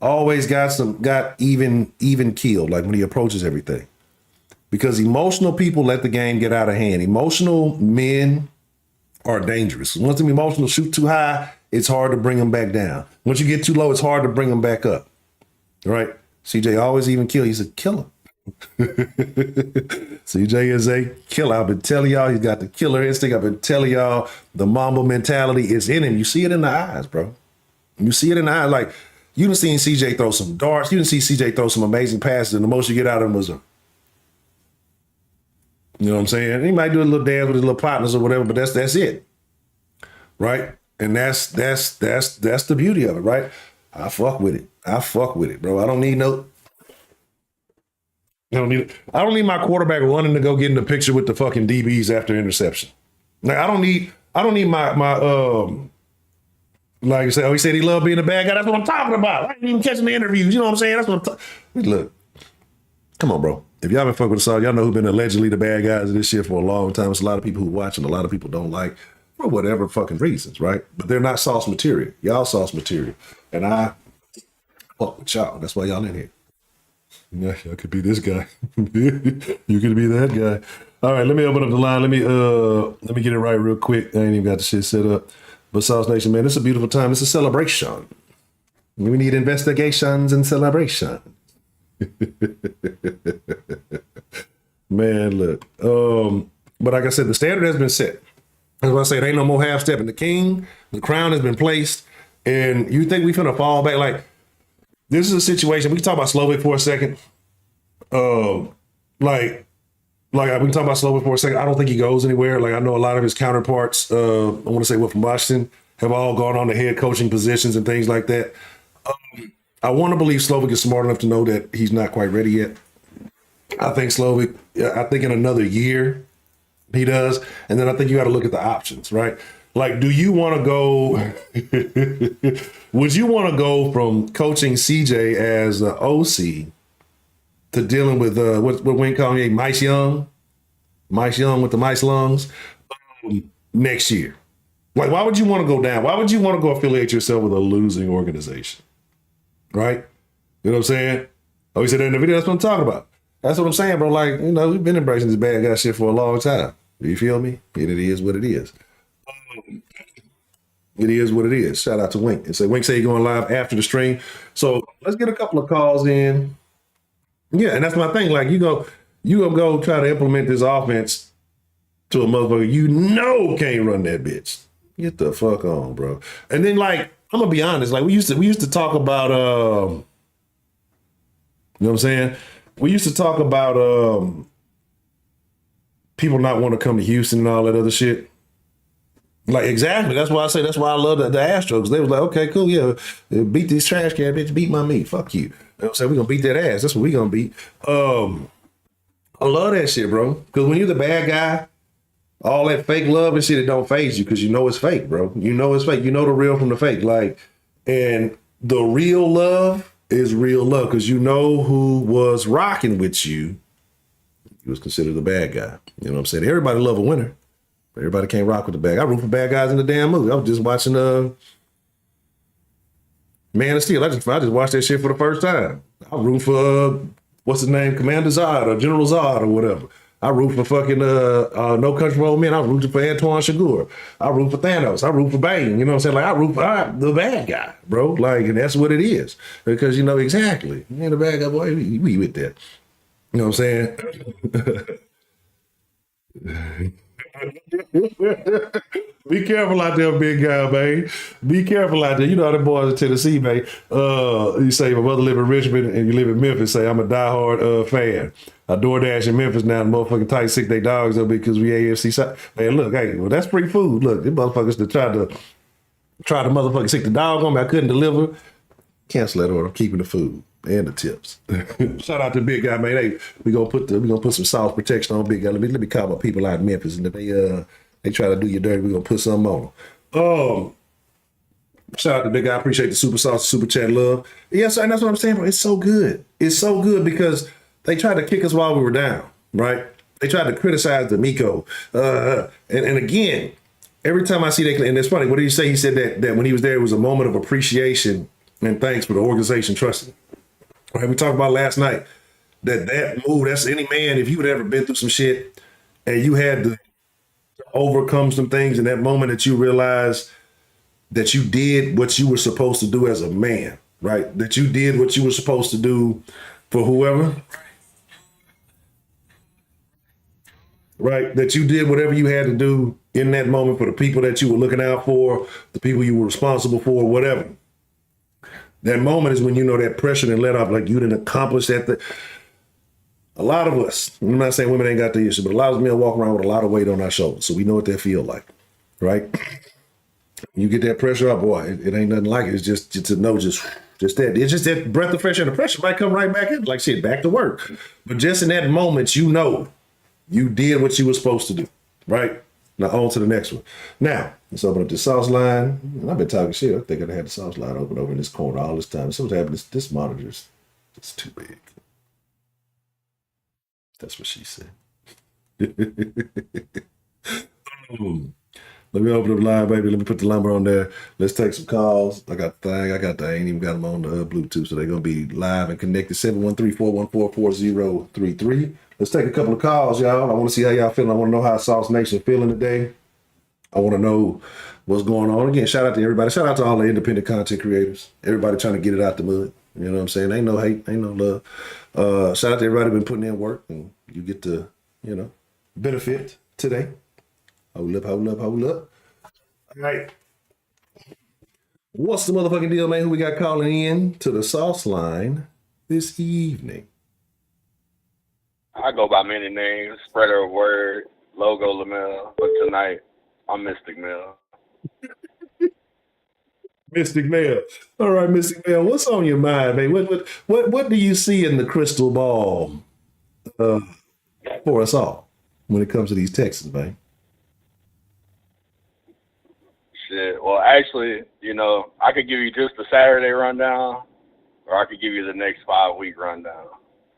Always got even keel, like when he approaches everything. Because emotional people let the game get out of hand. Emotional men are dangerous. Once them emotional shoot too high, it's hard to bring them back down. Once you get too low, it's hard to bring them back up. Right? CJ always even kill. He's a killer. CJ is a killer. I've been telling y'all, he's got the killer instinct. I've been telling y'all the Mamba mentality is in him. You see it in the eyes, bro. You see it in the eyes. Like, you done seen CJ throw some darts. You done see CJ throw some amazing passes, and the most you get out of him was a, you know what I'm saying? He might do a little dance with his little partners or whatever, but that's it. Right? And that's the beauty of it, right? I fuck with it, bro. I don't need my quarterback running to go get in the picture with the fucking DBs after interception. Like, I don't need my like I said, he said he loved being a bad guy. That's what I'm talking about. I ain't even catching the interviews. You know what I'm saying? That's what I'm talking. Look, come on, bro. If y'all been fucking with us all, y'all know who've been allegedly the bad guys of this shit for a long time. It's a lot of people who watch and a lot of people don't like for whatever fucking reasons, right? But they're not sauce material. Y'all sauce material. And I fuck with y'all. That's why y'all in here. Yeah, y'all could be this guy. You could be that guy. All right, let me open up the line. Let me get it right real quick. I ain't even got the shit set up. But Sauce Nation, man, it's a beautiful time. It's a celebration. We need investigations and celebration. Man, look. But like I said, the standard has been set. That's why I say it ain't no more half stepping. The crown has been placed. And you think we finna fall back? Like, this is a situation. We can talk about Slovic for a second. Like we can talk about Slovic for a second. I don't think he goes anywhere. Like, I know a lot of his counterparts, I want to say from Washington, have all gone on to head coaching positions and things like that. I want to believe Slovic is smart enough to know that he's not quite ready yet. I think in another year he does. And then I think you got to look at the options, right? Like, do you want to go, would you want to go from coaching CJ as an OC to dealing with, what Wayne called me, Mice Young with the mice lungs next year? Like, why would you want to go down? Why would you want to go affiliate yourself with a losing organization? Right? You know what I'm saying? Oh, he said that in the video. That's what I'm talking about. That's what I'm saying, bro. Like, you know, we've been embracing this bad guy shit for a long time. You feel me? And it is what it is. It is what it is. Shout out to Wink. And say Wink say he's going live after the stream. So let's get a couple of calls in. Yeah, and that's my thing. Like, you gonna go try to implement this offense to a motherfucker you know can't run that bitch. Get the fuck on, bro. And then, like, I'm gonna be honest. Like, we used to talk about you know what I'm saying? We used to talk about people not want to come to Houston and all that other shit. Like, exactly. That's why I love the Astros. They was like, okay, cool, yeah, beat these trash can bitch, beat my meat. Fuck you. You know what I'm saying? We're gonna beat that ass. That's what we gonna beat. I love that shit, bro. Because when you're the bad guy, all that fake love and shit, it don't faze you because you know it's fake, bro. You know it's fake. You know the real from the fake. Like, and the real love is real love because you know who was rocking with you. He was considered the bad guy. You know what I'm saying? Everybody love a winner. But everybody can't rock with the bad guy. I root for bad guys in the damn movie. I was just watching Man of Steel. I just watched that shit for the first time. I root for what's his name? Commander Zod or General Zod or whatever. I root for fucking No Country for Old Men. I root for Antoine Chigurh. I root for Thanos. I root for Bane. You know what I'm saying? Like, I root for the bad guy, bro. Like, and that's what it is. Because you know exactly. Man, the bad guy, boy, we with that. You know what I'm saying? Be careful out there, big guy, man. Be careful out there. You know how the boys in Tennessee, man. You say, my mother live in Richmond and you live in Memphis. Say, I'm a diehard fan. I DoorDash in Memphis now. The motherfucking tight sick they dogs up because we AFC side. Man, look, hey, well, that's free food. Look, them motherfuckers that try to motherfucking sick the dog on me. I couldn't deliver. Cancel that order. I'm keeping the food and the tips. Shout out to big guy, man. Hey, we gonna put some sauce protection on big guy. Let me call my people out in Memphis, and if they try to do you dirty, we're gonna put something on them. Shout out to big guy. I appreciate the super sauce, super chat love. Yes, and that's what I'm saying, bro. It's so good. It's so good because they tried to kick us while we were down, right? They tried to criticize DeMeco. And again, every time I see that, and it's funny, what did he say? He said that when he was there, it was a moment of appreciation and thanks for the organization trusting. Right? We talked about last night that move, that's any man, if you had ever been through some shit and you had to overcome some things in that moment that you realized that you did what you were supposed to do as a man, right? That you did what you were supposed to do for whoever, right? That you did whatever you had to do in that moment for the people that you were looking out for, the people you were responsible for, whatever. That moment is when you know that pressure and let off, like you didn't accomplish that. A lot of us, I'm not saying women ain't got the issue, but a lot of men walk around with a lot of weight on our shoulders, so we know what that feel like, right? You get that pressure up, boy, it ain't nothing like it. It's just to know just that. It's just that breath of fresh air. The pressure might come right back in, like shit, back to work. But just in that moment, you know you did what you were supposed to do, right? Now on to the next one. Now, let's open up the sauce line. And I've been talking shit. I think I had the sauce line open over in this corner all this time. So what's happening? This monitor is too big. That's what she said. Let me open up the line, baby. Let me put the number on there. Let's take some calls. I ain't even got them on the Bluetooth, so they're going to be live and connected. 713-414-4033. Let's take a couple of calls, y'all. I want to see how y'all feeling. I want to know how Sauce Nation feeling today. I want to know what's going on. Again, shout out to everybody. Shout out to all the independent content creators. Everybody trying to get it out the mud. You know what I'm saying? Ain't no hate, ain't no love. Shout out to everybody been putting in work, and you get to, benefit today. Hold up. All right. What's the motherfucking deal, man? Who we got calling in to the sauce line this evening? I go by many names, spreader of word, logo Lamel, but tonight I'm Mystic Mel. Mystic Mel. All right, Mystic Mel, what's on your mind, man? What do you see in the crystal ball for us all when it comes to these Texans, man? Shit. Well, actually, I could give you just the Saturday rundown, or I could give you the next 5-week rundown.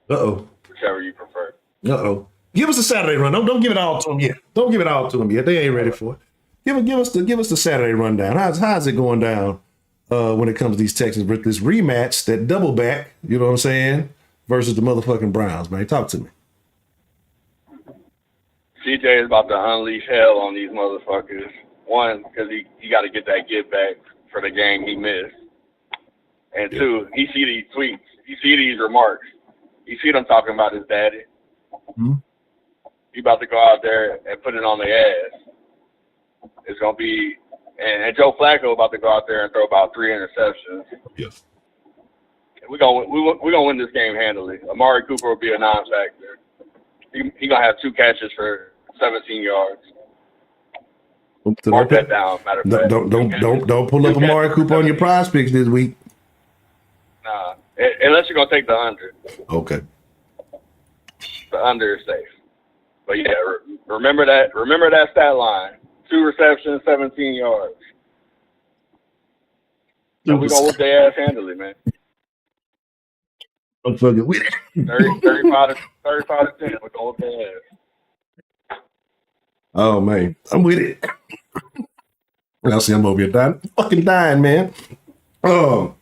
Uh-oh. Whichever you prefer. Uh-oh. Give us the Saturday run. Don't give it all to them yet. Don't give it all to them yet. They ain't ready for it. Give us the Saturday rundown. How's it going down when it comes to these Texans with this rematch, that double back, you know what I'm saying, versus the motherfucking Browns, man? Talk to me. CJ is about to unleash hell on these motherfuckers. One, because he got to get that get back for the game he missed. And two, he see these tweets. He see these remarks. You see them talking about his daddy. Mm-hmm. He about to go out there and put it on the ass. It's gonna be, and Joe Flacco about to go out there and throw about 3 interceptions. Yes. We're gonna win this game handily. Amari Cooper will be a non-factor. He gonna have 2 catches for 17 yards. Mark that down. Matter of fact. Don't pull up Amari Cooper on your prize picks this week. Nah, unless you're gonna take the under. Okay. The under is safe. But yeah, remember that stat line: 2 receptions, 17 yards. And we're gonna whoop their ass handily, man. I'm fucking with it. 35 to 10. We're gonna whoop their ass. Oh man, I'm with it. I'll see, I'm over here dying. Fucking dying, man. I'm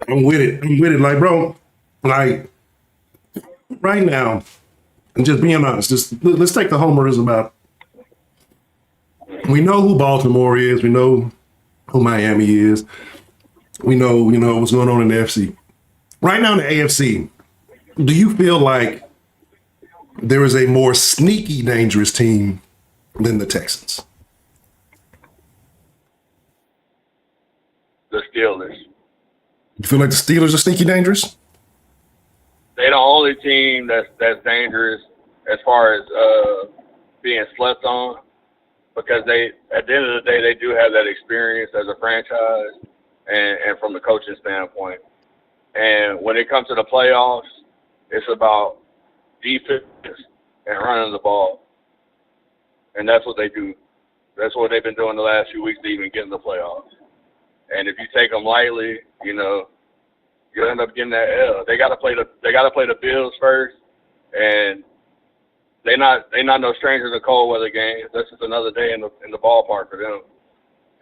with it. Like, bro, like, right now, and just being honest, let's take the homerism out. We know who Baltimore is. We know who Miami is. We know, what's going on in the AFC. Right now in the AFC, do you feel like there is a more sneaky, dangerous team than the Texans? the Steelers. You feel like the Steelers are sneaky dangerous? They're the only team that's dangerous as far as being slept on, because they, at the end of the day, they do have that experience as a franchise and from the coaching standpoint. And when it comes to the playoffs, it's about defense and running the ball. And that's what they do. That's what they've been doing the last few weeks to even get in the playoffs. And if you take them lightly, you'll end up getting that L. They gotta play the Bills first, and they're not no strangers to cold weather games. That's just another day in the ballpark for them.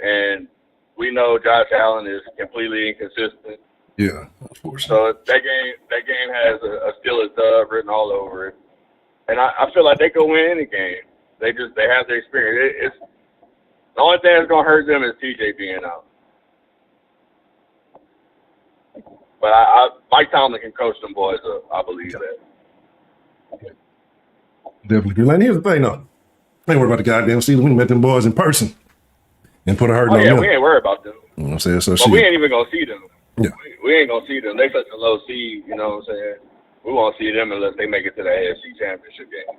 And we know Josh Allen is completely inconsistent. Yeah, of course. So that game has a Steelers dub written all over it. And I feel like they could win any game. They have the experience. It's the only thing that's gonna hurt them is TJ being out. But Mike Tomlin can coach them boys up. I believe that. Definitely. And here's the thing, though. I ain't worried about the goddamn Steelers. We met them boys in person and put a hurt on them. We ain't worried about them. You know what I'm saying? So but we ain't even gonna see them. Yeah. We ain't gonna see them. They such a low seed. You know what I'm saying? We won't see them unless they make it to the AFC Championship game.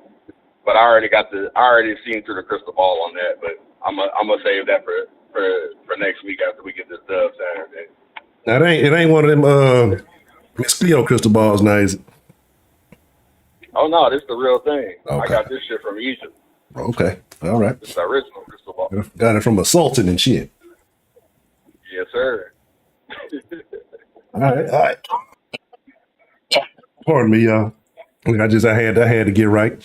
But I already seen through the crystal ball on that. But I'm gonna save that for next week after we get this dub Saturday. Now it ain't one of them Miss Cleo crystal balls now, is it? Oh no, this is the real thing. Okay. I got this shit from Egypt. Okay. All right. It's the original crystal ball. Got it from a sultan and shit. Yes, sir. All right. Pardon me, y'all. I had to get right.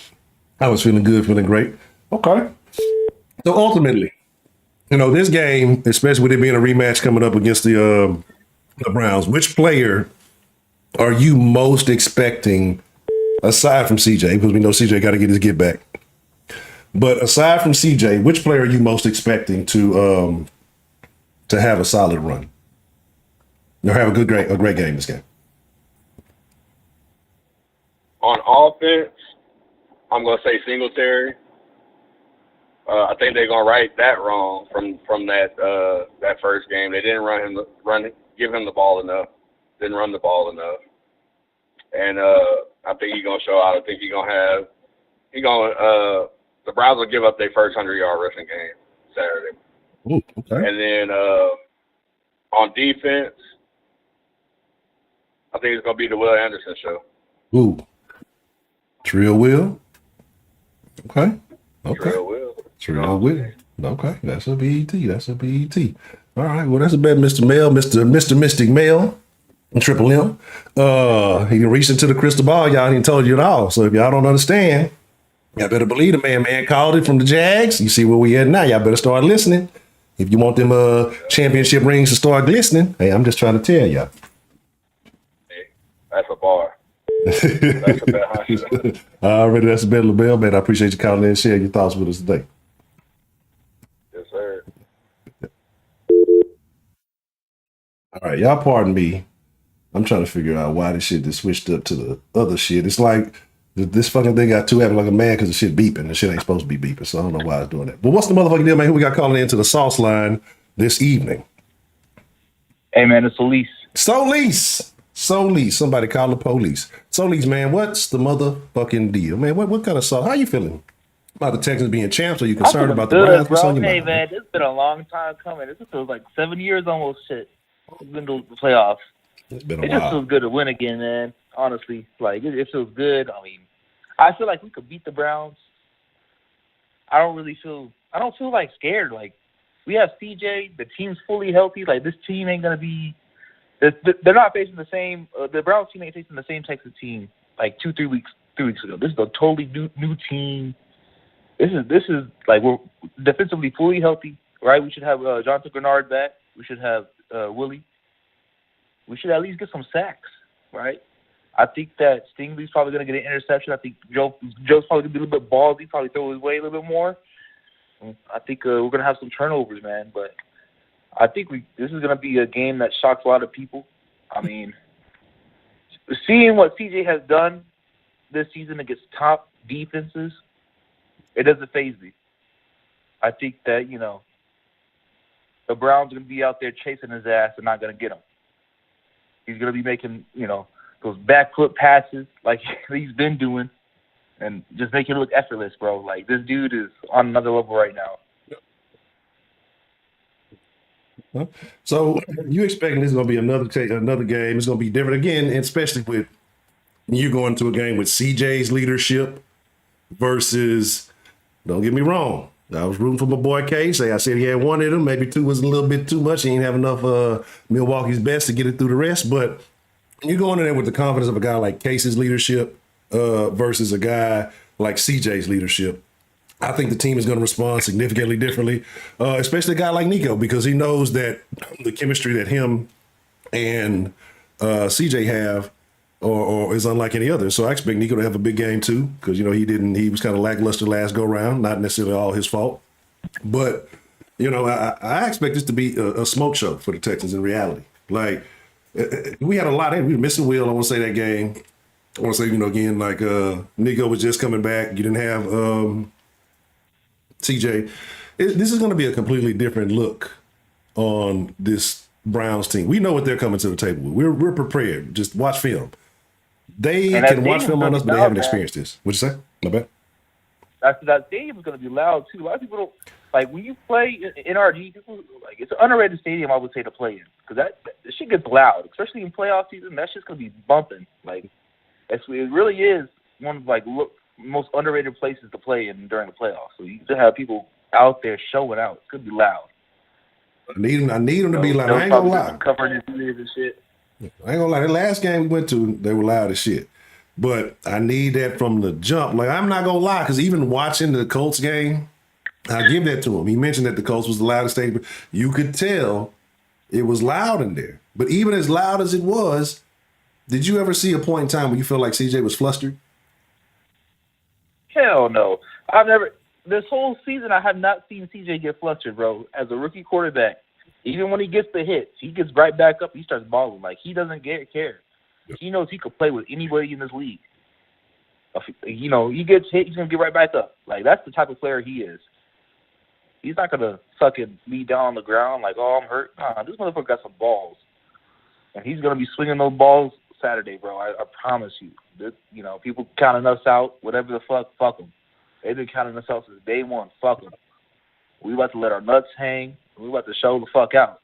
I was feeling good, feeling great. Okay. So ultimately, this game, especially with it being a rematch coming up against the Browns, which player are you most expecting, aside from CJ, because we know CJ got to get his get back. But aside from CJ, which player are you most expecting to have a solid run? Have a great game this game. On offense, I'm gonna say Singletary. I think they're gonna right that wrong from that first game. They didn't give him the ball enough. Didn't run the ball enough. And I think he's gonna show out. I think the Browns will give up their first 100-yard rushing game Saturday. Ooh, okay. And then on defense, I think it's gonna be the Will Anderson show. Ooh. Trill Will. Okay. Trill Will. Okay. That's a BET. All right. Well, that's a bet, Mr. Mel, Mr. Mystic Mel, and Triple M. He reached into the crystal ball, y'all. He told you it all. So if y'all don't understand, y'all better believe the man called it from the Jags. You see where we at now. Y'all better start listening. If you want them championship rings to start glistening, hey, I'm just trying to tell y'all. Hey, that's a bar. That's a bet. Already, that's a bet, LaBelle, man. I appreciate you calling in and sharing your thoughts with us today. Yes, sir. All right, y'all pardon me. I'm trying to figure out why this shit just switched up to the other shit. It's like this fucking thing got too happy like a man because the shit beeping. The shit ain't supposed to be beeping, so I don't know why it's doing that. But what's the motherfucking deal, man? Who we got calling into the sauce line this evening? Hey, man, it's Elise. Solis. Somebody call the police. Solis, man, what's the motherfucking deal? Man, what kind of sauce? How you feeling about the Texans being champs? Are you concerned about the Browns? What's on your mind? Man, it's been a long time coming. This feels like 7 years almost, shit. It's been the playoffs. It's been a while. It just feels good to win again, man. Honestly, like, it feels good. I mean, I feel like we could beat the Browns. I don't feel like scared. Like, we have CJ. The team's fully healthy. Like, this team ain't going to be – they're not facing the same the Browns team ain't facing the same Texas team like 3 weeks ago. This is a totally new team. This is like we're defensively fully healthy, right? We should have Jonathan Grenard back. We should have Willie. We should at least get some sacks, right? I think that Stingley's probably going to get an interception. I think Joe's probably going to be a little bit ballsy, probably throw his way a little bit more. I think we're going to have some turnovers, man, but I think this is going to be a game that shocks a lot of people. I mean, seeing what CJ has done this season against top defenses, it doesn't faze me. I think that, the Browns are going to be out there chasing his ass and not going to get him. He's going to be making, those back foot passes like he's been doing and just making it look effortless, bro. Like, this dude is on another level right now. So you expecting this is going to be another game. It's going to be different again, and especially with you going to a game with CJ's leadership versus, don't get me wrong, I was rooting for my boy Case. I said he had one in him. Maybe two was a little bit too much. He didn't have enough Milwaukee's best to get it through the rest. But you go in there with the confidence of a guy like Case's leadership versus a guy like CJ's leadership. I think the team is going to respond significantly differently, especially a guy like Nico, because he knows that the chemistry that him and CJ have or is unlike any other. So I expect Nico to have a big game too, because he was kind of lackluster last go round, not necessarily all his fault. But I expect this to be a smoke show for the Texans in reality. Like, we had a lot we were missing Will. I want to say that game. I want to say, again, like Nico was just coming back. You didn't have CJ. This is going to be a completely different look on this Browns team. We know what they're coming to the table with. We're prepared. Just watch film. They can watch film on us, but they haven't experienced this. What'd you say? My bad. That stadium is going to be loud too. A lot of people don't like when you play in NRG. People like it's an underrated stadium, I would say, to play in, because that shit gets loud, especially in playoff season. That shit's going to be bumping. Like, it really is one of most underrated places to play in during the playoffs. So you have people out there showing out. It's going to be loud. I need them to be loud. I ain't gonna lie. Covering his ears and shit. I ain't gonna lie. The last game we went to, they were loud as shit. But I need that from the jump. Like, I'm not gonna lie, because even watching the Colts game, I give that to him. He mentioned that the Colts was the loudest stadium. You could tell it was loud in there. But even as loud as it was, did you ever see a point in time where you felt like CJ was flustered? Hell no. This whole season, I have not seen CJ get flustered, bro. As a rookie quarterback, even when he gets the hits, he gets right back up. He starts balling. Like, he doesn't care. He knows he could play with anybody in this league. He gets hit, he's going to get right back up. Like, that's the type of player he is. He's not going to fucking be down on the ground like, oh, I'm hurt. Nah, this motherfucker got some balls. And he's going to be swinging those balls Saturday, bro. I promise you. People counting us out, whatever the fuck them. They've been counting us out since day one. Fuck them. We about to let our nuts hang. We about to show the fuck out.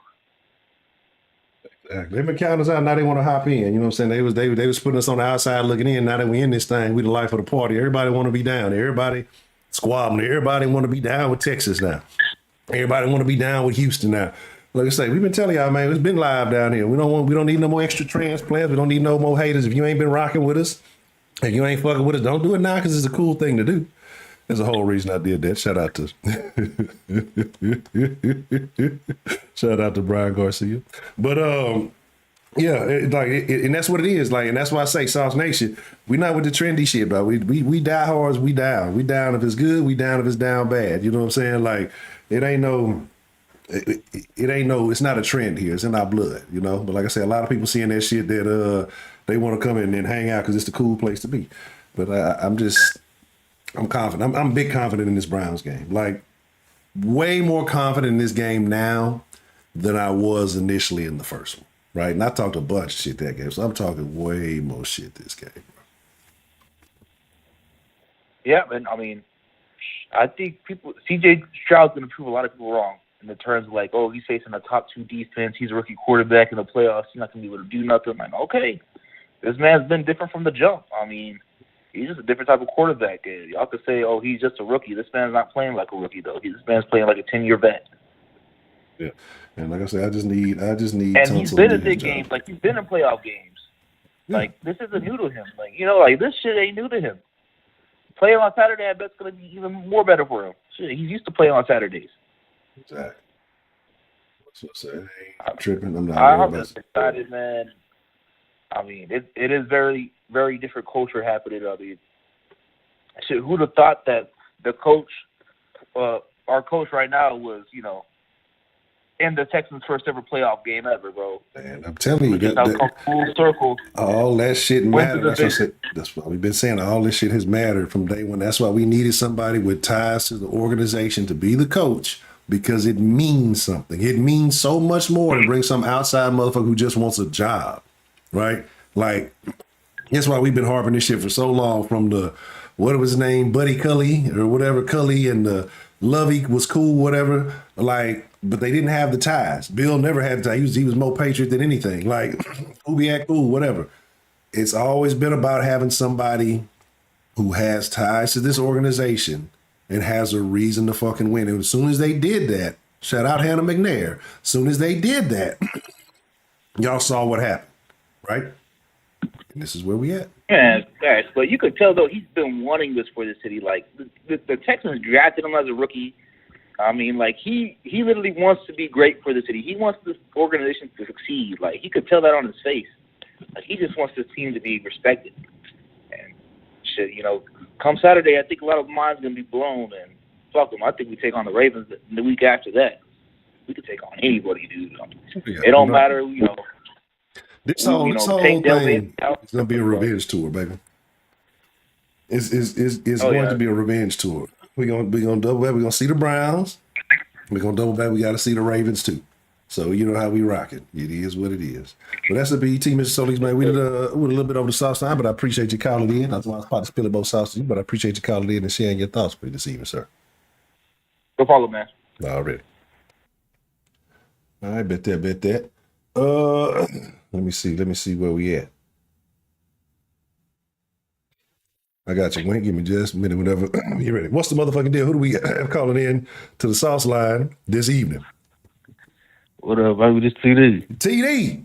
Exactly. They've been counting us out. Now they want to hop in. You know what I'm saying? They was putting us on the outside looking in. Now that we in this thing, we the life of the party. Everybody want to be down. Everybody squabbling. Everybody want to be down with Texas now. Everybody want to be down with Houston now. Like I say, we've been telling y'all, man, it's been live down here. We don't need no more extra transplants. We don't need no more haters. If you ain't been rocking with us, if you ain't fucking with us, don't do it now, because it's a cool thing to do. There's a whole reason I did that. Shout out to Brian Garcia. But and that's what it is. Like, and that's why I say, Sauce Nation, we not with the trendy shit, bro. We die hard, we down. We down if it's good, we down if it's down bad. You know what I'm saying? Like, it's not a trend here. It's in our blood, But like I said, a lot of people seeing that shit that they want to come in and hang out because it's the cool place to be. But I'm confident. I'm big confident in this Browns game. Like, way more confident in this game now than I was initially in the first one, right? And I talked a bunch of shit that game, so I'm talking way more shit this game, bro. Yeah, and I mean, I think CJ Stroud's going to prove a lot of people wrong in the terms of like, oh, he's facing a top 2 defense. He's a rookie quarterback in the playoffs. He's not going to be able to do nothing. I'm like, okay, this man's been different from the jump. I mean, he's just a different type of quarterback. Y'all could say, oh, he's just a rookie. This man's not playing like a rookie, though. This man's playing like a 10-year vet. Yeah, and like I said, I just need. And he's been in big games. Like, he's been in playoff games. Yeah. Like, this isn't new to him. Like, this shit ain't new to him. Playing on Saturday, I bet it's going to be even more better for him. Shit, he's used to playing on Saturdays. Exactly. So I'm tripping. I'm just excited, man. I mean, it is very, very different culture happening. I mean, shit, who'd have thought that the coach, our coach right now was, in the Texans' first ever playoff game ever, bro. Man, I'm telling you, that full circle. All that shit mattered. That's what we've been saying. All this shit has mattered from day one. That's why we needed somebody with ties to the organization to be the coach because it means something. It means so much more to bring some outside motherfucker who just wants a job, right? Like, that's why we've been harping this shit for so long from the, what was his name, Buddy Cully or whatever, Cully, and the Lovey was cool, whatever. Like, but they didn't have the ties. Bill never had the ties. He was more patriot than anything. Like, Kubiak, cool, whatever. It's always been about having somebody who has ties to this organization and has a reason to fucking win. And as soon as they did that, shout out Hannah McNair, as soon as they did that, y'all saw what happened, right? And this is where we at. Yeah, guys, but you could tell, though, he's been wanting this for the city. Like, the Texans drafted him as a rookie. I mean, like, he literally wants to be great for the city. He wants this organization to succeed. Like, he could tell that on his face. Like, he just wants this team to be respected. And shit, you know, come Saturday, I think a lot of minds going to be blown. And fuck them. I think we take on the Ravens the week after that. We could take on anybody, dude. It don't matter, you know. This whole thing is gonna be a revenge tour, baby. It's going to be a revenge tour. We're gonna double back. We're gonna see the Browns. We're gonna double back. We got to see the Ravens too. So you know how we rock it. It is what it is. But that's the BET, Mr. Solis, man. We did a little bit over the south side, but I appreciate you calling in. I was about to spill both sides to you, but I appreciate you calling in and sharing your thoughts with me this evening, sir. No problem, man. Already. All right, bet that. Let me see where we at. I got you. Wait, give me just a minute, whenever you're ready. What's the motherfucking deal? Who do we have calling in to the sauce line this evening? What up, baby? This TD. TD.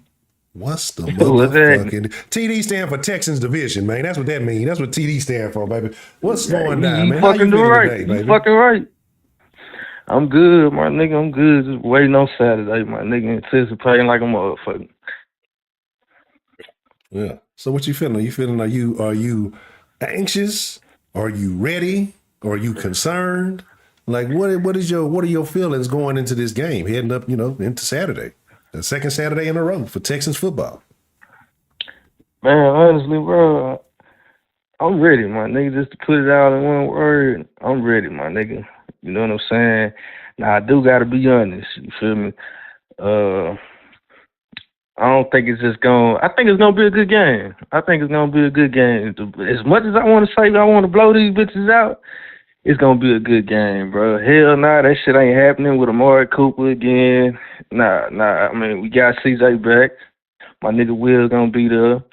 What's the motherfucking TD stand for Texans Division, man? That's what that means. That's what TD stand for, baby. What's going down, man? How you feeling today, baby? You fucking right. I'm good, my nigga. I'm good. Just waiting on Saturday, my nigga. Anticipating like a motherfucker. Yeah. So what you feeling? Are you anxious? Are you ready? Are you concerned? Like what are your feelings going into this game, heading up, into Saturday, the second Saturday in a row for Texans football? Man, honestly, bro, I'm ready, my nigga. Just to put it out in one word, I'm ready, my nigga. You know what I'm saying? Now I do gotta be honest. You feel me? I don't think it's just I think it's gonna be a good game. I think it's gonna be a good game. As much as I want to say I want to blow these bitches out, it's gonna be a good game, bro. Hell nah, that shit ain't happening with Amari Cooper again. Nah. I mean, we got CJ back. My nigga Will gonna be there.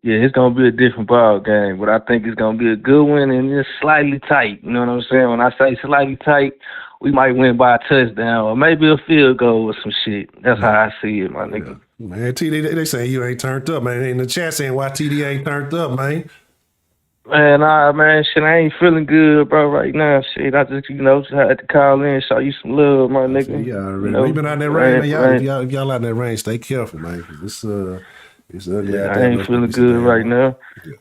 Yeah, it's gonna be a different ball game, but I think it's gonna be a good one and just slightly tight. You know what I'm saying? When I say slightly tight, we might win by a touchdown or maybe a field goal or some shit. That's how I see it, my nigga. Yeah. Man, TD, they say you ain't turned up, man. In the chat saying why TD ain't turned up, man. Man, man, shit, I ain't feeling good, bro, right now. Shit, I just, just had to call in, show you some love, my nigga. Yeah, already. We been out in that rain, man. If y'all out in that rain, stay careful, man. It's ugly out there. I ain't feeling good right now. Yeah.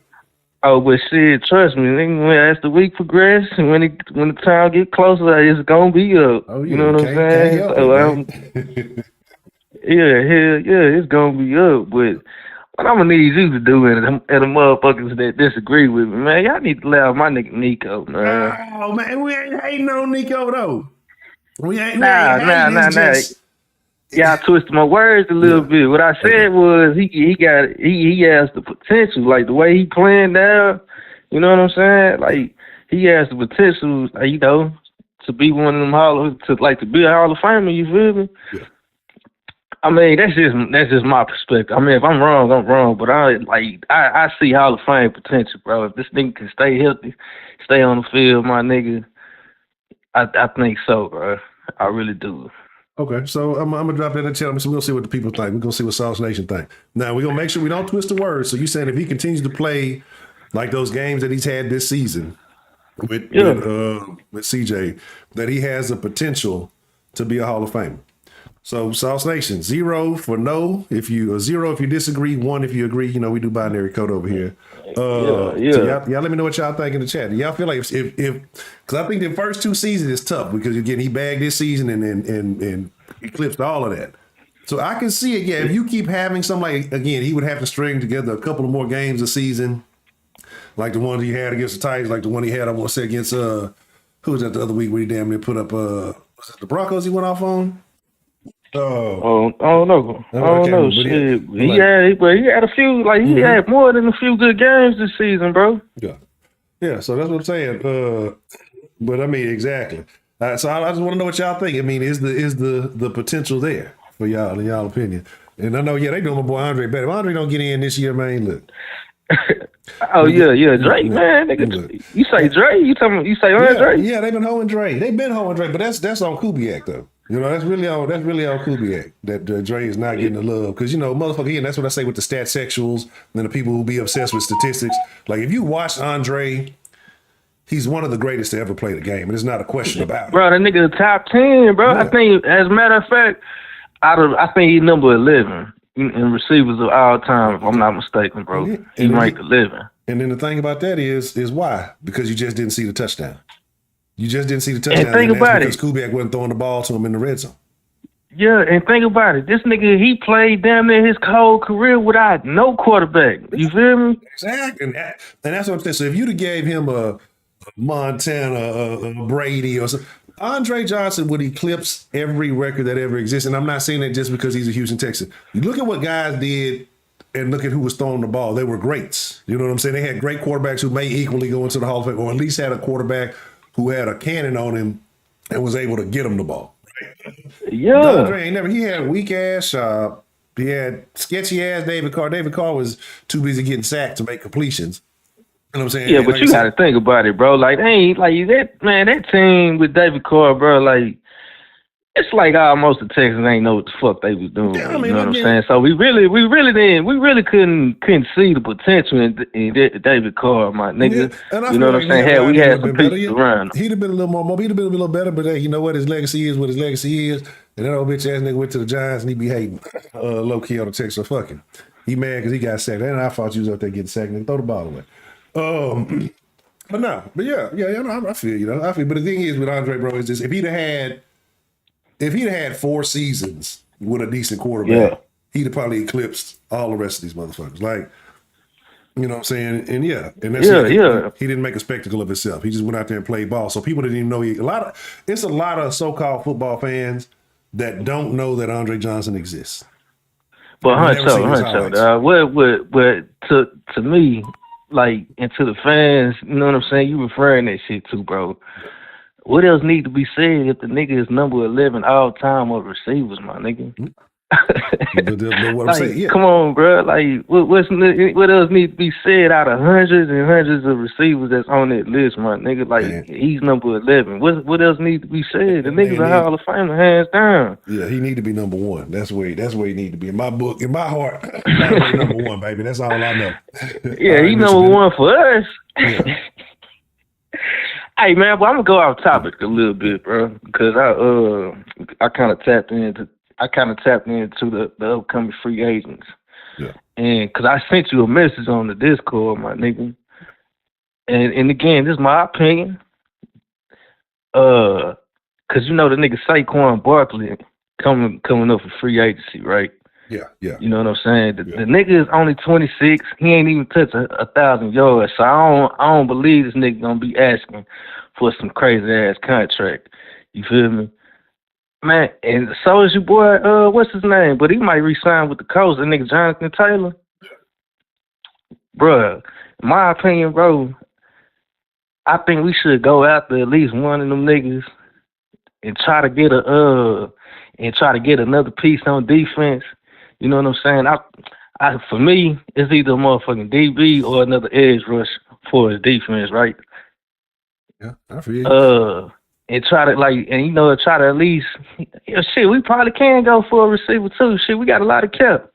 Oh, but shit, trust me, nigga, as the week progresses and when the time get closer, it's gonna be up. Oh, yeah. You know what I'm saying? Yeah, it's gonna be up, but what I'm gonna need you to do and the motherfuckers that disagree with me, man, y'all need to allow my nigga Nico, man. Oh man, we ain't hating on Nico though. We ain't nah. Y'all twisted my words a little bit. What I said was he has the potential, like the way he playing now. You know what I'm saying? Like he has the potential, to be one of them to be a Hall of Famer. You feel me? Yeah. I mean, that's just my perspective. I mean, if I'm wrong, I'm wrong. But I see Hall of Fame potential, bro. If this nigga can stay healthy, stay on the field, my nigga, I think so, bro. I really do. Okay, so I'm gonna drop that in the chat. So we'll see what the people think. We're gonna see what Sauce Nation think. Now we're gonna make sure we don't twist the words. So you saying if he continues to play like those games that he's had this season with CJ, that he has the potential to be a Hall of Famer. So Sauce Nation, 0 for no if you 0 if you disagree, 1 if you agree. We do binary code over here. So y'all let me know what y'all think in the chat. Y'all feel like if because I think the first 2 seasons is tough because again he bagged this season and eclipsed all of that. So I can see it. Yeah, if you keep having something like again, he would have to string together a couple of more games a season, like the one he had against the Titans, like the one he had I want to say against who was that the other week where he damn near put up Was it the Broncos he went off on? Oh, I don't know. I don't know. Remember, Shit, he had a few. Like he had more than a few good games this season, bro. Yeah. So that's what I'm saying. But I mean, exactly. So I just want to know what y'all think. I mean, is the potential there for y'all in y'all opinion? And I know, they doing my boy Andre better. If Andre don't get in this year, man, look. Drake, man. Nigga, you say Drake? You say Andre? Yeah, they've been holding Drake. But that's on Kubiak though. You know, that's really on Kubiak that Dre is not getting the love because motherfucker. Again, that's what I say with the stat sexuals and the people who be obsessed with statistics. Like if you watch Andre, he's one of the greatest to ever play the game, and there's not a question about it. Bro, that nigga the top 10, bro. Yeah. I think, as a matter of fact, I think he's number 11 in receivers of all time. If I'm not mistaken, bro. Yeah. He ranked 11. And then the thing about that is why? Because you just didn't see the touchdown. You just didn't see the touchdown. And think about it. Because Kubiak wasn't throwing the ball to him in the red zone. Yeah, and think about it. This nigga, he played damn near his whole career without no quarterback. You feel me? Exactly. And that's what I'm saying. So if you'd have gave him a Montana, a Brady, or something, Andre Johnson would eclipse every record that ever exists. And I'm not saying that just because he's a Houston Texan. You look at what guys did and look at who was throwing the ball. They were greats. You know what I'm saying? They had great quarterbacks who may equally go into the Hall of Fame, or at least had a quarterback who had a cannon on him and was able to get him the ball. Right? Yeah. Andre ain't never. He had weak ass shop. He had sketchy ass David Carr. David Carr was too busy getting sacked to make completions. You know what I'm saying? Yeah, but you got to think about it, bro. Like, they ain't like that team with David Carr, bro. Like, it's like almost the Texans ain't know what the fuck they was doing. Yeah, you know what I'm saying? So we really couldn't see the potential in David Carr, my nigga. Yeah, you know what I'm saying? We had some pieces around him. He'd have been a little more mobile. He'd have been a little better, but hey, you know what? His legacy is what his legacy is. And that old bitch ass nigga went to the Giants and he be hating low key on the Texans. So fuck him. He mad because he got sacked. And I thought you was up there getting sacked and throw the ball away. But yeah, I feel, I feel. But the thing is with Andre, bro, is this: if he'd have had 4 seasons with a decent quarterback, he'd have probably eclipsed all the rest of these motherfuckers. Like, you know what I'm saying? And that's he didn't make a spectacle of himself. He just went out there and played ball. So people didn't even know it's a lot of so-called football fans that don't know that Andre Johnson exists. But honcho, to me, like, and to the fans, you know what I'm saying? You referring that shit to, bro. What else need to be said if the nigga is number 11 all time of receivers, my nigga? What I'm saying, come on, bro. Like, what else need to be said out of hundreds and hundreds of receivers that's on that list, my nigga? Like, he's number 11. What else need to be said? The nigga's a Hall of Famer, hands down. Yeah, he need to be number 1. That's where he need to be. In my book, in my heart, number 1, baby. That's all I know. Yeah, he number 1 for us. Yeah. Hey man, but I'm gonna go off topic a little bit, bro, because I kind of tapped into the upcoming free agents. Yeah. And because I sent you a message on the Discord, my nigga. And again, this is my opinion. Because the nigga Saquon Barkley coming up for free agency, right? Yeah. You know what I'm saying? The nigga is only 26. He ain't even touched 1,000 yards. So I don't believe this nigga gonna be asking for some crazy ass contract. You feel me? Man, and so is your boy, what's his name? But he might re-sign with the Colts, the nigga Jonathan Taylor. Bruh, in my opinion, bro, I think we should go after at least one of them niggas and try to get another piece on defense. You know what I'm saying? I for me, it's either a motherfucking DB or another edge rush for his defense, right? Yeah, I feel you. And try to at least, we probably can go for a receiver too. Shit, we got a lot of cap.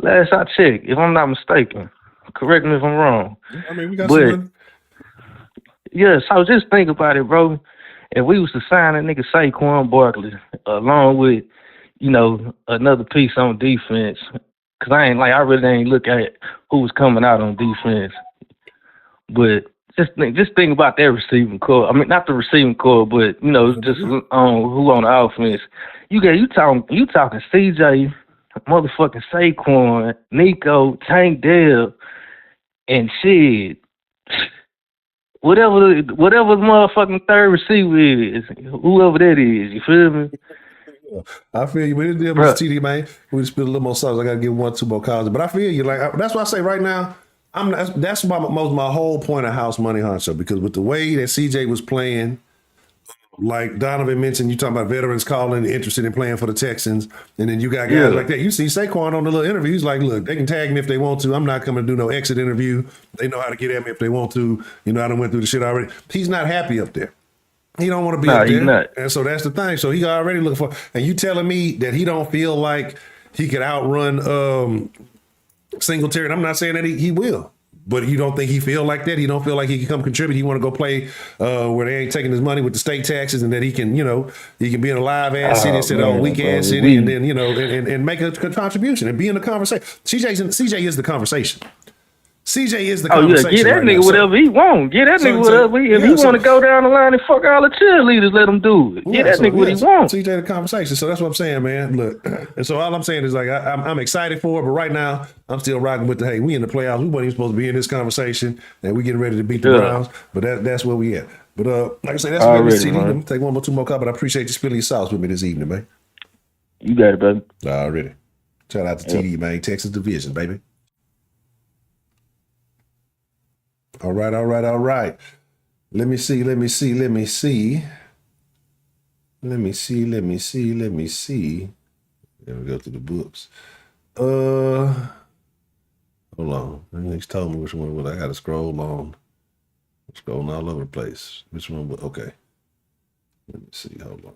Last I checked, if I'm not mistaken. Correct me if I'm wrong. I mean, we got some. Yeah, so just think about it, bro. If we was to sign a nigga Saquon Barkley along with, another piece on defense, because I really ain't look at who was coming out on defense. But just think about that receiving core. I mean, not the receiving core, but just on who on the offense. You talking CJ, motherfucking Saquon, Nico, Tank Dell, and shit. whatever the motherfucking third receiver is, whoever that is, you feel me? I feel you. We didn't deal with TD, man. We just spit a little more sauce. I got to give 1, 2 more calls. But I feel you. Like that's why I say right now, that's my whole point of House Money Honcho, because with the way that CJ was playing, like Donovan mentioned, you talking about veterans calling, interested in playing for the Texans, and then you got guys like that. You see Saquon on the little interview. He's like, look, they can tag me if they want to. I'm not coming to do no exit interview. They know how to get at me if they want to. You know, I done went through the shit already. He's not happy up there. He don't want to be up there. Not. And so that's the thing. So he already looking for, and you telling me that he don't feel like he could outrun Singletary. And I'm not saying that he will. But you don't think he feel like that? He don't feel like he can come contribute? He want to go play where they ain't taking his money with the state taxes, and that he can, he can be in a live ass city instead of a weak ass city, and then and make a contribution and be in the conversation. CJ is the conversation. CJ is the conversation. Oh yeah, get that nigga whatever he want. Get that nigga whatever he. If he want to go down the line and fuck all the cheerleaders, let him do it. Get that nigga what he want. CJ the conversation. So that's what I'm saying, man. Look, and so all I'm saying is like I'm excited for it, but right now I'm still rocking with the hey. We in the playoffs. We wasn't even supposed to be in this conversation, and we getting ready to beat the Browns. But that's where we at. But like I say, that's what CD. Let me take 1 more, 2 more calls. But I appreciate you spilling your sauce with me this evening, man. You got it, baby. Already. Shout out to TD, man. Texas Division, baby. All right. Let me see. Let me see. Then we go through the books. Hold on. They told me which one was. I got to scroll on. I'm scrolling all over the place. Which one was? Okay. Let me see. Hold on.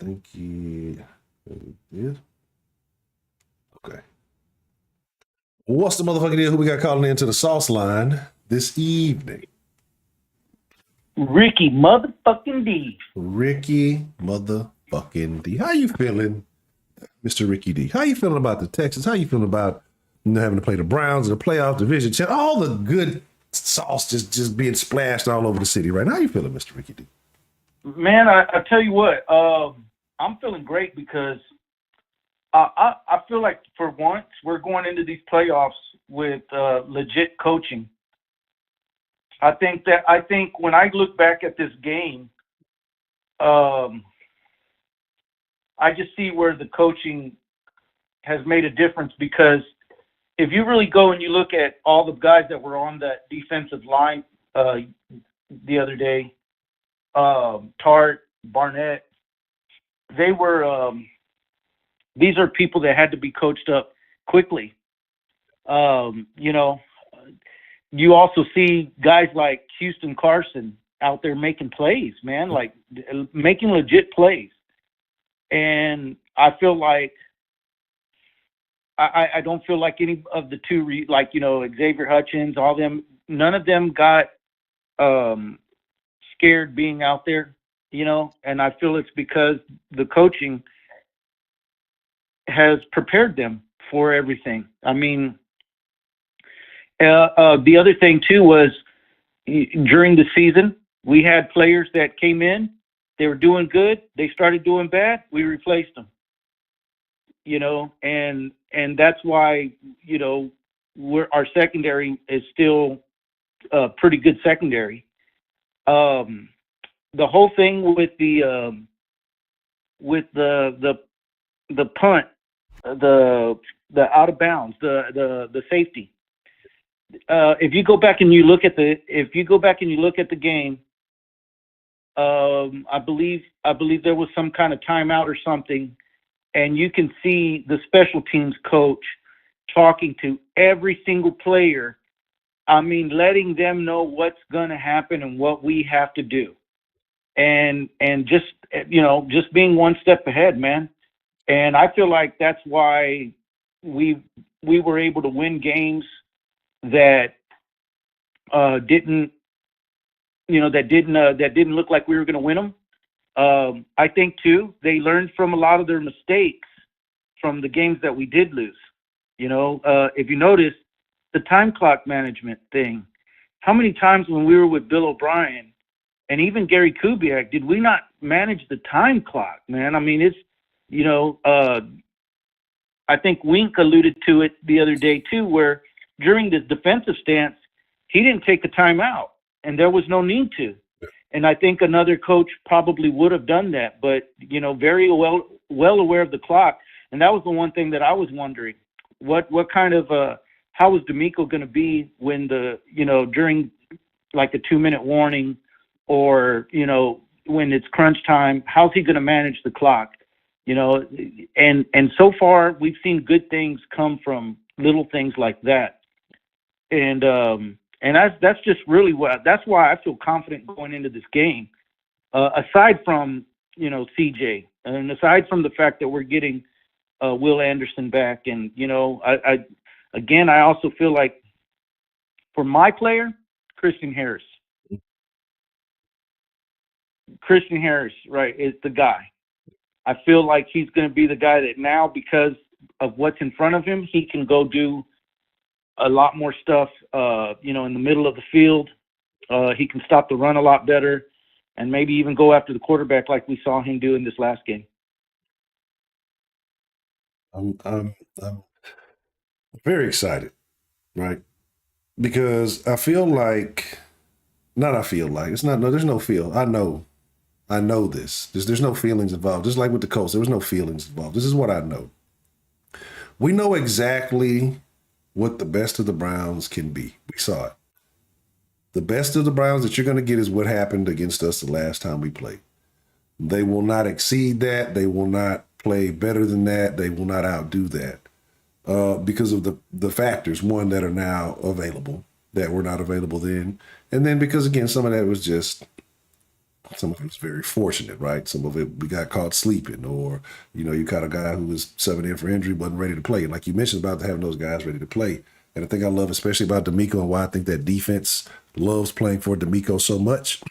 I think yes. Okay. What's the motherfucking deal? Who we got calling into the sauce line this evening? Ricky motherfucking D. Ricky motherfucking D. How you feeling, Mr. Ricky D? How you feeling about the Texans? How you feeling about having to play the Browns in the playoff division? All the good sauce just being splashed all over the city right now. How you feeling, Mr. Ricky D? Man, I tell you what, I'm feeling great because I feel like for once we're going into these playoffs with legit coaching. I think when I look back at this game, I just see where the coaching has made a difference, because if you really go and you look at all the guys that were on that defensive line the other day, Tart, Barnett, they were these are people that had to be coached up quickly. You also see guys like Houston Carson out there making plays, man, like making legit plays. And I feel like I don't feel like any of the two, Xavier Hutchins, all them, none of them got scared being out there, and I feel it's because the coaching has prepared them for everything. I mean, the other thing too was during the season, we had players that came in, they were doing good, they started doing bad, we replaced them. And that's why, our secondary is still a pretty good secondary. The whole thing with the punt, the out of bounds, the safety. If you go back and you look at the game, I believe there was some kind of timeout or something, and you can see the special teams coach talking to every single player. I mean, letting them know what's going to happen and what we have to do, and just being one step ahead, man. And I feel like that's why we were able to win games that didn't look like we were going to win them. I think too, they learned from a lot of their mistakes from the games that we did lose. If you notice the time clock management thing, how many times when we were with Bill O'Brien and even Gary Kubiak, did we not manage the time clock, man? I mean, it's, I think Wink alluded to it the other day too, where during the defensive stance, he didn't take a timeout. and there was no need to. And I think another coach probably would have done that, but, very well aware of the clock. And that was the one thing that I was wondering, what kind of, how was DeMeco going to be when during like a 2-minute warning or, when it's crunch time, how's he going to manage the clock? And so far we've seen good things come from little things like that. And that's just really that's why I feel confident going into this game. Aside from, CJ, and aside from the fact that we're getting Will Anderson back, and I also feel like for my player, Christian Harris, right, is the guy. I feel like he's going to be the guy that now, because of what's in front of him, he can go do a lot more stuff, in the middle of the field. He can stop the run a lot better and maybe even go after the quarterback like we saw him do in this last game. I'm very excited, right? Because I feel like, there's no feel. I know this. There's no feelings involved. Just like with the Colts, there was no feelings involved. This is what I know. We know exactly what the best of the Browns can be. We saw it. The best of the Browns that you're going to get is what happened against us the last time we played. They will not exceed that. They will not play better than that. They will not outdo that because of the factors, one, that are now available that were not available then. And then because, again, some of it was very fortunate, right? Some of it we got caught sleeping, or, you caught a guy who was subbing in for injury, wasn't ready to play. And like you mentioned about having those guys ready to play. And I think I love, especially about DeMeco, and why I think that defense loves playing for DeMeco so much,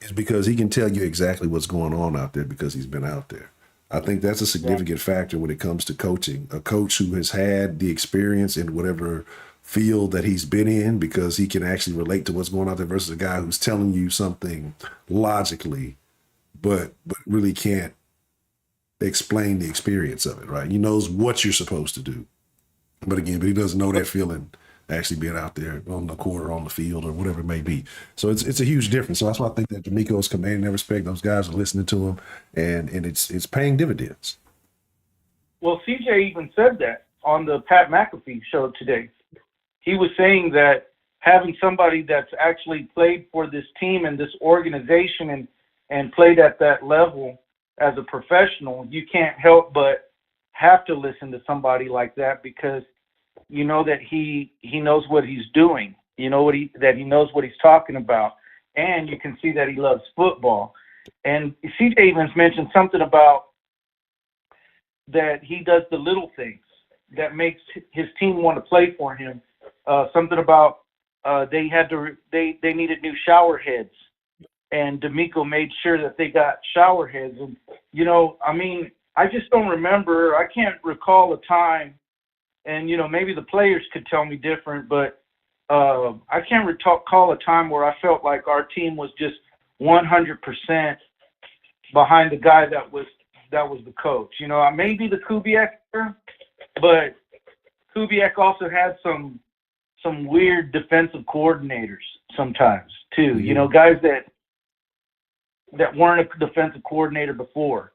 is because he can tell you exactly what's going on out there because he's been out there. I think that's a significant factor when it comes to coaching. A coach who has had the experience in whatever field that he's been in, because he can actually relate to what's going on there, versus a guy who's telling you something logically, but really can't explain the experience of it, right? He knows what you're supposed to do. But he doesn't know that feeling actually being out there on the court or on the field or whatever it may be. So it's a huge difference. So that's why I think that DeMeco is commanding that respect. Those guys are listening to him, and it's paying dividends. Well, CJ even said that on the Pat McAfee show today. He was saying that having somebody that's actually played for this team and this organization and played at that level as a professional, you can't help but have to listen to somebody like that, because that he knows what he's doing. That he knows what he's talking about, and you can see that he loves football. And CJ even mentioned something about that he does the little things that makes his team want to play for him. Something about they needed new shower heads, and DeMeco made sure that they got shower heads. And I just don't remember. I can't recall a time, and maybe the players could tell me different, but I can't recall a time where I felt like our team was just 100% behind the guy that was the coach. Maybe the Kubiak era, but Kubiak also had some weird defensive coordinators sometimes too. Mm-hmm. Guys that weren't a defensive coordinator before.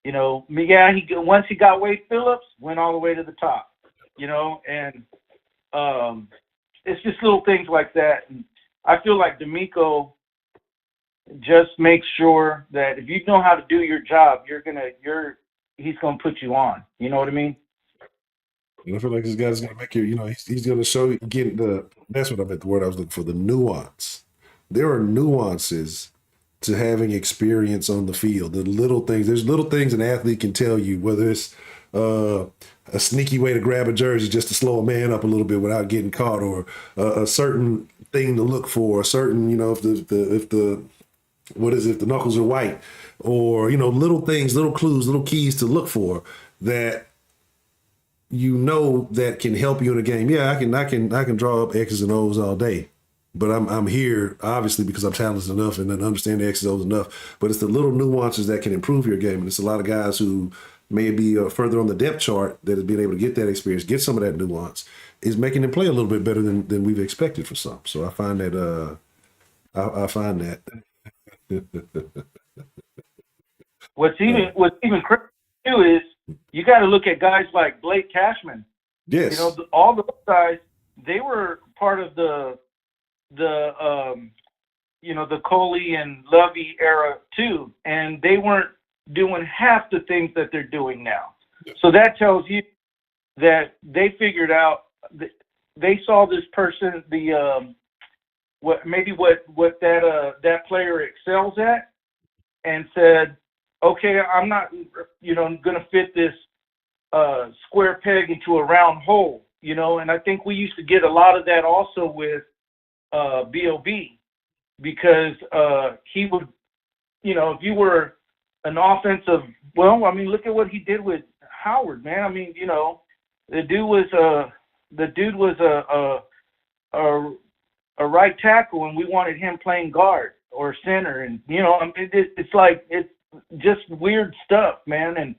Once he got Wade Phillips, went all the way to the top. And it's just little things like that. And I feel like DeMeco just makes sure that if you know how to do your job, he's gonna put you on. You know what I mean? I feel like this guy's gonna make you. He's gonna show you. That's what I meant. The word I was looking for. The nuance. There are nuances to having experience on the field. The little things. There's little things an athlete can tell you, whether it's a sneaky way to grab a jersey just to slow a man up a little bit without getting caught, or a certain thing to look for, a certain, if the knuckles are white, or, little things, little clues, little keys to look for that that can help you in a game. Yeah, I can draw up X's and O's all day. But I'm here, obviously, because I'm talented enough and understand the X's and O's enough. But it's the little nuances that can improve your game. And it's a lot of guys who may be further on the depth chart that has been able to get that experience, get some of that nuance, is making them play a little bit better than we've expected for some. So I find that I find that. What's even crazy too is you got to look at guys like Blake Cashman. Yes. You know, all those guys, they were part of the Coley and Lovey era too, and they weren't doing half the things that they're doing now. So that tells you that they figured out, they saw this person, what that player excels at, and said, okay, I'm not, going to fit this square peg into a round hole, and I think we used to get a lot of that also with B.O.B. because he would, if you were an offensive, look at what he did with Howard, man. The dude was a right tackle, and we wanted him playing guard or center, and it's just weird stuff, man. And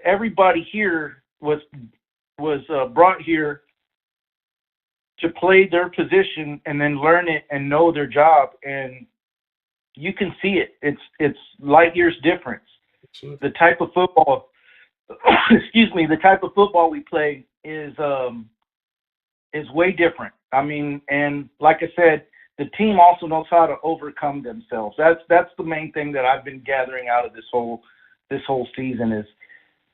everybody here was brought here to play their position and then learn it and know their job, and you can see it. It's light years difference. The type of football, the type of football we play is way different. And like I said, the team also knows how to overcome themselves. That's the main thing that I've been gathering out of this whole season is,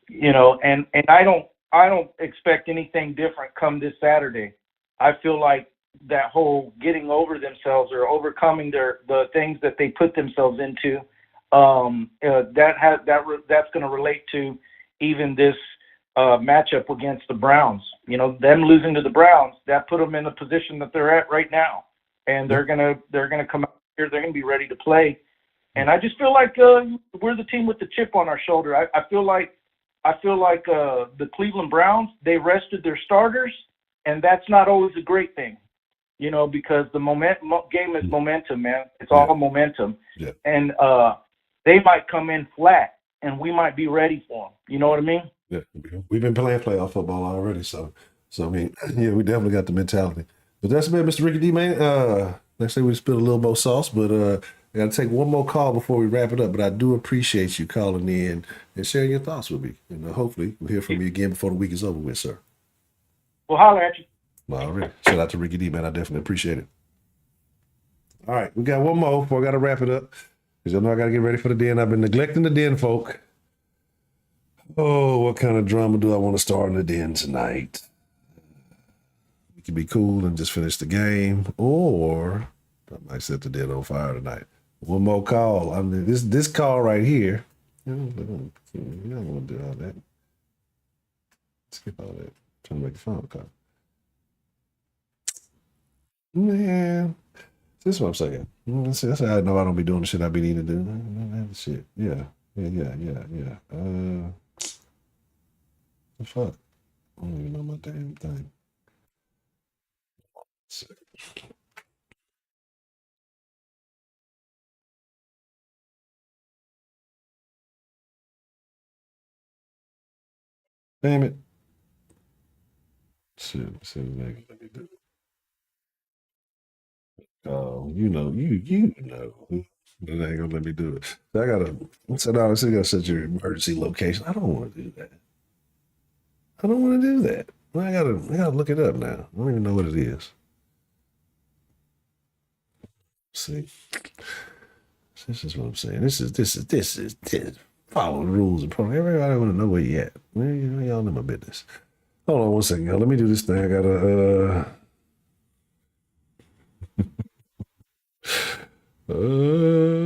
and I don't expect anything different come this Saturday. I feel like that whole getting over themselves or overcoming the things that they put themselves into, that's going to relate to even this matchup against the Browns. Them losing to the Browns, that put them in the position that they're at right now, and they're gonna come out here. They're gonna be ready to play, and I just feel like we're the team with the chip on our shoulder. I feel like the Cleveland Browns, they rested their starters, and that's not always a great thing, because the game is momentum, man. It's all momentum, and they might come in flat, and we might be ready for them. You know what I mean? Yeah, we've been playing playoff football already, so we definitely got the mentality. But that's been Mr. Ricky D, man. Let's say we spilled a little more sauce, but I got to take one more call before we wrap it up. But I do appreciate you calling in and sharing your thoughts with me. And hopefully we'll hear from you again before the week is over with, sir. Well, holler at you. All right. Shout out to Ricky D, man. I definitely appreciate it. All right, we got one more before I got to wrap it up because I know I got to get ready for the den. I've been neglecting the den, folk. Oh, what kind of drama do I want to start in the den tonight? We could be cool and just finish the game, or I might set the den on fire tonight. One more call. This call right here. You don't want to do all that. Skip all that. I'm trying to make a phone call. Man, this is what I'm saying. That's how I know I don't be doing the shit I be needing to do. Shit. Yeah. The fuck? I don't even know my damn thing. Damn it. Shit, let me do. Oh, you know. But they ain't gonna let me do it. So I gotta set your emergency location. I don't want to do that. I don't want to do that. I gotta look it up now. I don't even know what it is. See, this is what I'm saying. This is follow the rules and program. Everybody want to know where you at. Y'all know my business. Hold on one second, y'all. Let me do this thing. I gotta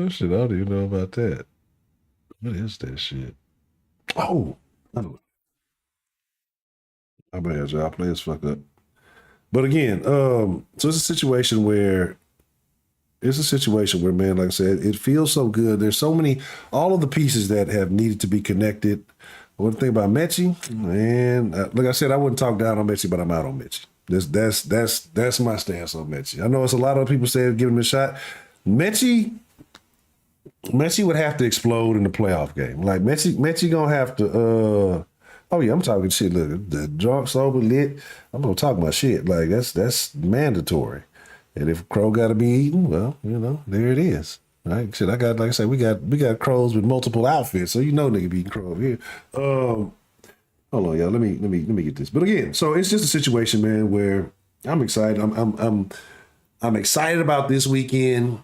shit. I don't even know about that. What is that shit? Oh, I don't know. I bad, y'all. Players fuck up. But again, so it's a situation where, man, like I said, it feels so good. There's so many, all of the pieces that have needed to be connected. One thing about Mechie, man, like I said, I wouldn't talk down on Mechie, but I'm out on Mechie. That's my stance on Mechie. I know it's a lot of people saying give him a shot. Mechie would have to explode in the playoff game. Like Mechie gonna have to. Oh yeah, I'm talking shit. Look, the drunk, sober, lit. I'm gonna talk my shit. Like that's mandatory. And if crow got to be eaten, well, there it is. Right? Shit, like I said, we got crows with multiple outfits, so nigga be eating crow over here. Hold on, y'all. Let me get this. But again, so it's just a situation, man, where I'm excited. I'm excited about this weekend.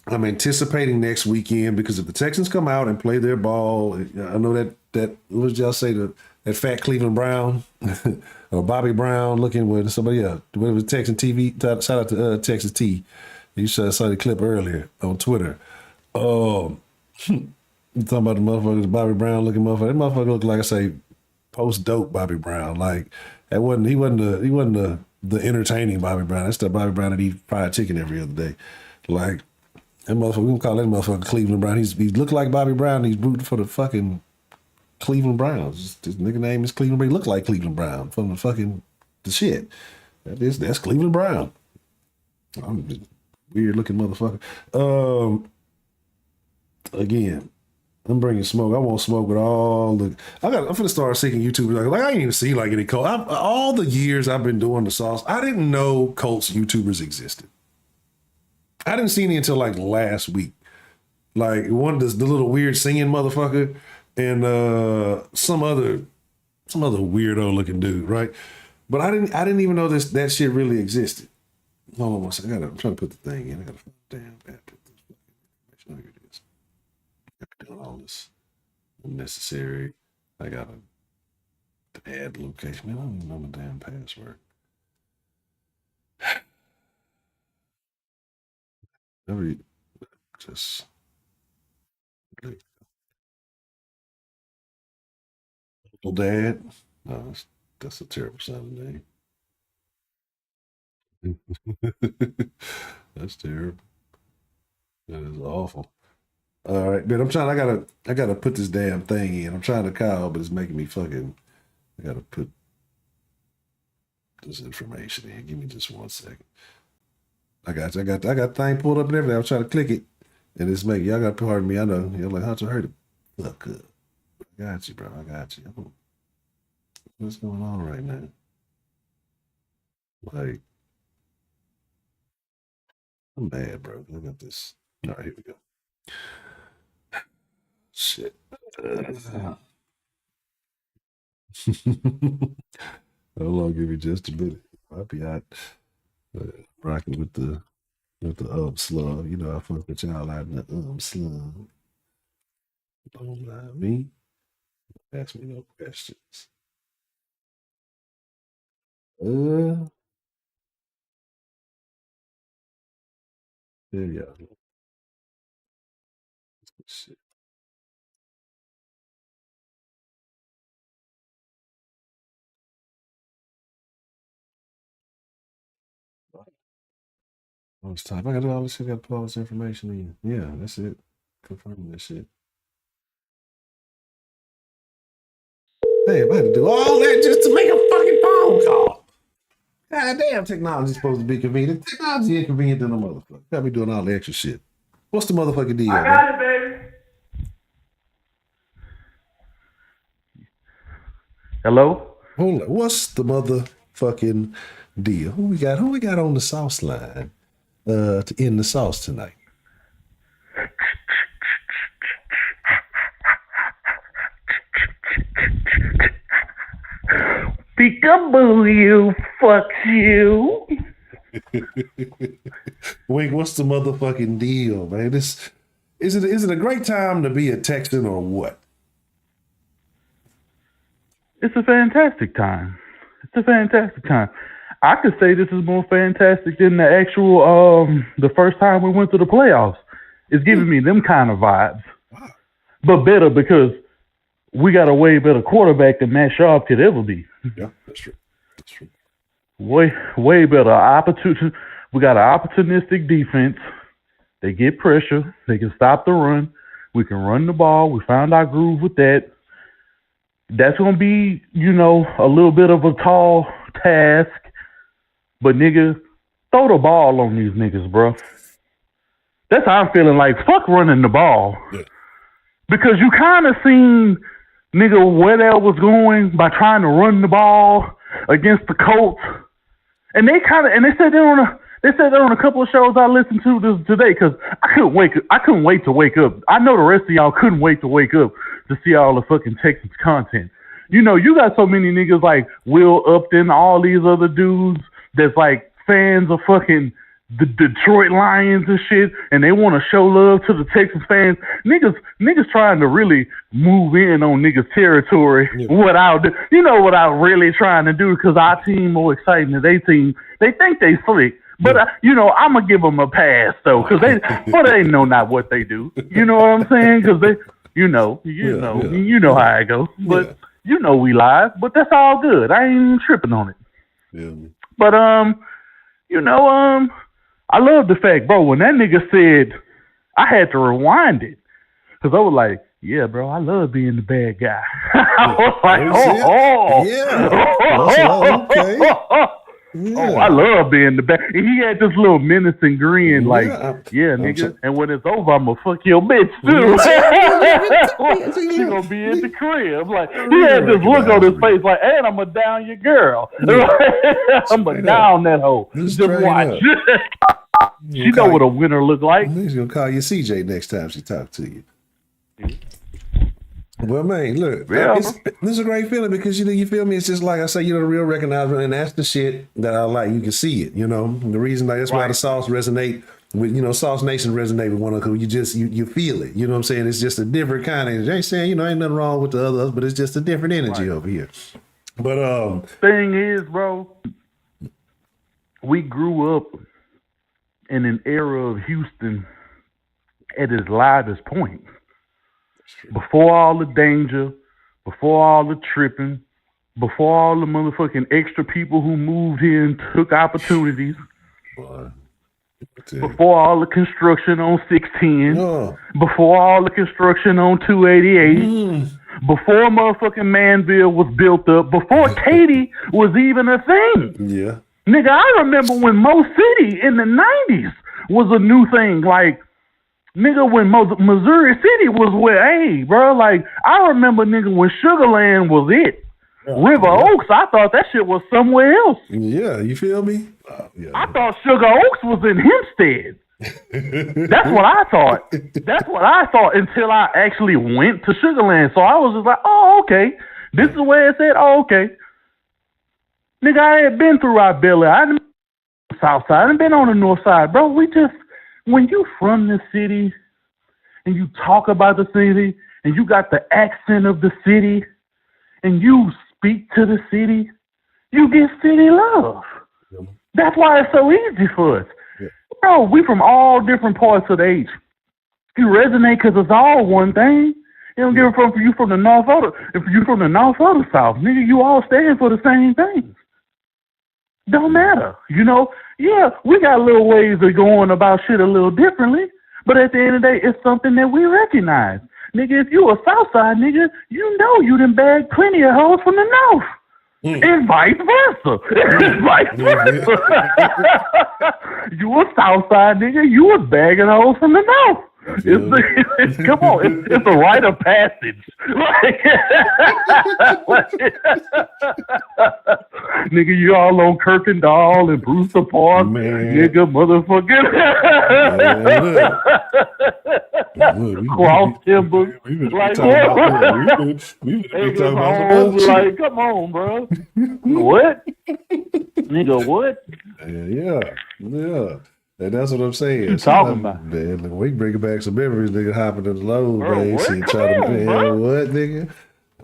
I'm anticipating next weekend because if the Texans come out and play their ball, I know that what did y'all say, that fat Cleveland Brown or Bobby Brown looking with somebody else. What was Texan TV? Shout out to Texas T. You saw the clip earlier on Twitter. You talking about the motherfuckers, Bobby Brown looking motherfucker. That motherfucker looked like I say post dope Bobby Brown. Like he wasn't the entertaining Bobby Brown. That's the Bobby Brown that eat fried chicken every other day. Like that motherfucker, we can call that motherfucker Cleveland Brown. He looked like Bobby Brown. He's rooting for the fucking Cleveland Browns. His nigga name is Cleveland Brown. He looked like Cleveland Brown from the shit. That's Cleveland Brown. I'm just weird looking motherfucker. Again, I'm bringing smoke. I want smoke with all the. I'm finna start seeking YouTubers. Like I ain't even see like any Colts. All the years I've been doing the sauce, I didn't know Colts YouTubers existed. I didn't see any until like last week. Like one of the little weird singing motherfucker and some other weirdo looking dude, right? But I didn't even know that shit really existed. Hold on one second. I'm trying to put the thing in. I gotta put this information. Here it is. I'm doing all this unnecessary. I gotta add location. Man, I don't even know my damn password. Just Uncle Dad. No, that's a terrible sounding name. That's terrible. That is awful. All right, but I gotta put this damn thing in. I'm trying to call, but it's making me I gotta put this information in. Give me just 1 second. I got the thing pulled up and everything. I'm trying to click it, and it's making y'all got to pardon me. I know you're like, how'd you hurt it? Look up. I got you, bro. I got you. What's going on right now? Like, I'm mad, bro. Look at this. All right, here we go. Shit. Hold on, give me just a minute. I'll be out rocking with the slug. You know, I fuck with y'all out in the slug. Don't mind me. Ask me no questions. There you go. Shit. I was type. I gotta do all this shit. I gotta put all this information in. Yeah, that's it. Confirming this shit. Damn, I had to do all that just to make a fucking phone call. God damn, technology's supposed to be convenient. Technology inconvenient than a motherfucker. Got me doing all the extra shit. What's the motherfucking deal? I got it, baby. Hello? Hold on. What's the motherfucking deal? Who we got on the sauce line to end the sauce tonight? Peekaboo, you fuck you. Wait, what's the motherfucking deal, man? Is it a great time to be a Texan or what? It's a fantastic time. It's a fantastic time. I could say this is more fantastic than the actual the first time we went to the playoffs. It's giving me them kind of vibes. Wow. But better because we got a way better quarterback than Matt Sharp could ever be. Yeah, that's true. That's true. Way better. We got an opportunistic defense. They get pressure. They can stop the run. We can run the ball. We found our groove with that. That's going to be, a little bit of a tall task. But, nigga, throw the ball on these niggas, bro. That's how I'm feeling like. Fuck running the ball. Yeah. Because you kind of seen, nigga, where that was going by trying to run the ball against the Colts. And they said They said that on a couple of shows I listened to this today because I couldn't wait to wake up. I know the rest of y'all couldn't wait to wake up to see all the fucking Texans content. You know, you got so many niggas like Will Upton, all these other dudes that's like fans of fucking the Detroit Lions and shit, and they want to show love to the Texans fans. Niggas trying to really move in on niggas' territory without really trying to do it because our team more exciting than their team. They think they slick. But, I'm going to give them a pass, though, because they know not what they do. You know what I'm saying? Because they, you know how it goes. But, we live, but that's all good. I ain't even tripping on it. Yeah. But, I love the fact, bro, when that nigga said, I had to rewind it. Because I was like, yeah, bro, I love being the bad guy. I was like, okay. Yeah. Oh, I love being the bad. And he had this little menacing grin, like, nigga. And when it's over, I'm gonna fuck your bitch too. She gonna be in the crib. Like he had this look on his face, like, and I'm gonna down your girl. I'm gonna down that hoe. Just watch. She know what a winner look like. She's gonna call you CJ next time she talk to you. Well, man, look, this is a great feeling because you feel me. It's just like I say, the real recognizement, and that's the shit that I like. You can see it, The reason that's why the Sauce resonate with, Sauce Nation resonate with one another. You feel it. You know what I'm saying? It's just a different kind of. I ain't saying ain't nothing wrong with the others, but it's just a different energy over here. But thing is, bro, we grew up in an era of Houston at its livest point. Before all the danger, before all the tripping, before all the motherfucking extra people who moved here and took opportunities, before all the construction on 610, before all the construction on 288, before motherfucking Manville was built up, before Katy was even a thing. Yeah. Nigga, I remember when Mo City in the 90s was a new thing. Like, nigga, when Missouri City was where, hey, bro, like, I remember, nigga, when Sugarland was it. River Oaks, I thought that shit was somewhere else. Yeah, you feel me? I thought Sugar Oaks was in Hempstead. That's what I thought. That's what I thought until I actually went to Sugarland. So I was just like, oh, okay. This is where it said, oh, okay. Nigga, I had been through our belly. I done been on the south side. I done been on the north side. Bro, when you from the city and you talk about the city and you got the accent of the city and you speak to the city, you get city love. Yeah. That's why it's so easy for us. Yeah. Bro, we from all different parts of the age. You resonate because it's all one thing. You don't give a fuck if you from the north or the south. Nigga, you all stand for the same thing. Don't matter, Yeah, we got little ways of going about shit a little differently, but at the end of the day, it's something that we recognize. Nigga, if you a Southside nigga, you done bagged plenty of hoes from the North. And vice versa. You a Southside nigga, you was bagging hoes from the North. Come on, it's a rite of passage. Nigga, you all on Kirkendall and Brewster Park, nigga, motherfucker. Cross timber. Like, come on, bro. What? Nigga, what? Yeah. And that's what I'm saying. What you talking about? Man, we bringing back some memories, nigga, hopping in the load, man. What? What, nigga?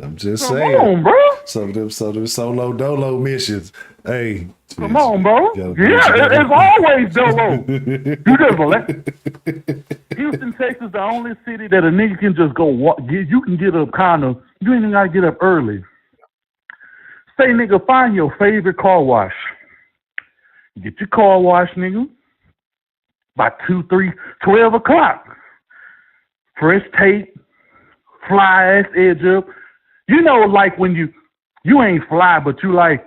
I'm just saying. Come on, bro. Some of them solo dolo missions. Hey. Come on, bro. It's always dolo. You just let Houston, Texas, the only city that a nigga can just go walk. You can get up you ain't even got to get up early. Say, nigga, find your favorite car wash. Get your car wash, nigga. By 12 o'clock. Fresh tape, fly ass edge up. Like when you ain't fly, but you like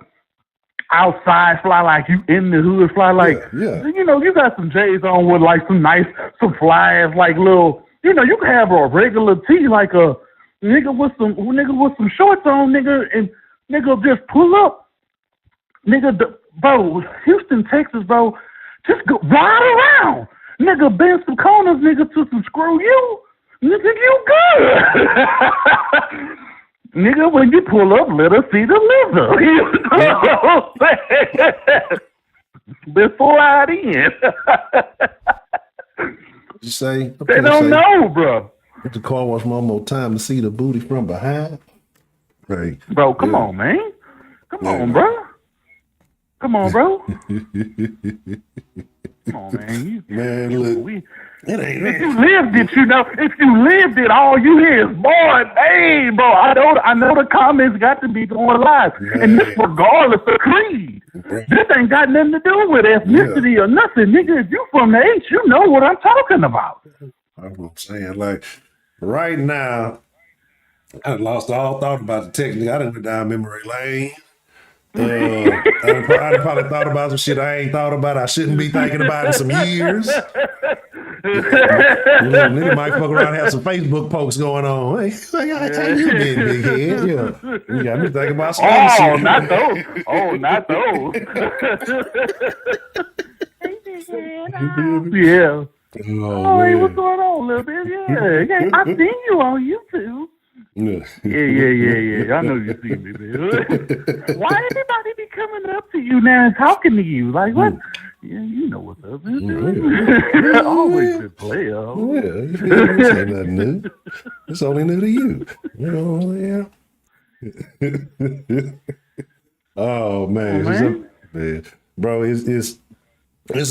outside fly, like you in the hood fly, like you got some J's on with like some fly ass like little. You can have a regular tee like a nigga with some shorts on, nigga, and nigga just pull up, nigga. Bro, Houston, Texas, bro. Just go ride around. Nigga, bend some corners, nigga, to some screw you. Nigga, you good. Nigga, when you pull up, let us see the liver. You know what I'm saying? Before I in. You say? They don't know, bro. Put the car wash one more time to see the booty from behind. Right. Bro, come on, man. Come on, bro. Come on, bro. Come on, man. Man, look. It ain't if you lived it, you know. If you lived it, all you hear is, boy, hey, bro. I know the comments got to be going live. Man. And this regardless of creed. This ain't got nothing to do with ethnicity or nothing. Nigga, if you from the H, you know what I'm talking about. That's what I'm saying. Like, right now, I lost all thought about the Texans. I done went down memory lane. I probably thought about some shit I ain't thought about. I shouldn't be thinking about in some years. Nigga might fuck around and have some Facebook posts going on. Hey, how you been, big head? Yeah. You got me thinking about some other shit. Not those. Oh, not those. Yeah. Hey, what's going on, little bit? Yeah. I seen you on YouTube. Yeah. I know you see me, man. Why everybody be coming up to you now and talking to you? Like, what? Yeah, you know what's up. Always been player. Yeah, this ain't nothing new. It's only new to you. You know, yeah. Oh, man. Bro, it's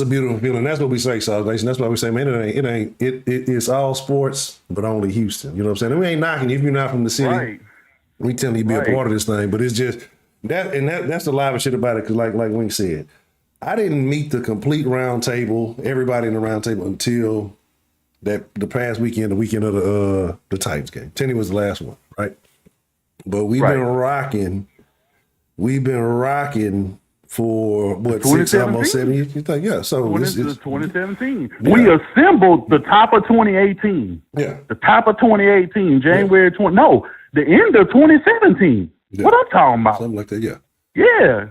a beautiful feeling. That's what we say, South Nation. That's why we say, man, it's all sports, but only Houston. You know what I'm saying? We ain't knocking you if you're not from the city. Right. We telling you to be a part of this thing, but it's just that's the live shit about it. Because like Wink said, I didn't meet the complete round table, everybody in the round table until the past weekend, the weekend of the Titans game. Tenny was the last one, right? But we've been rocking. We've been rocking. For what, 6, almost 7 years? You think, yeah. So it's 2017. Yeah. We assembled the top of 2018. Yeah. The top of 2018, January 20. No, the end of 2017. Yeah. What I'm talking about? Something like that, yeah. Yeah.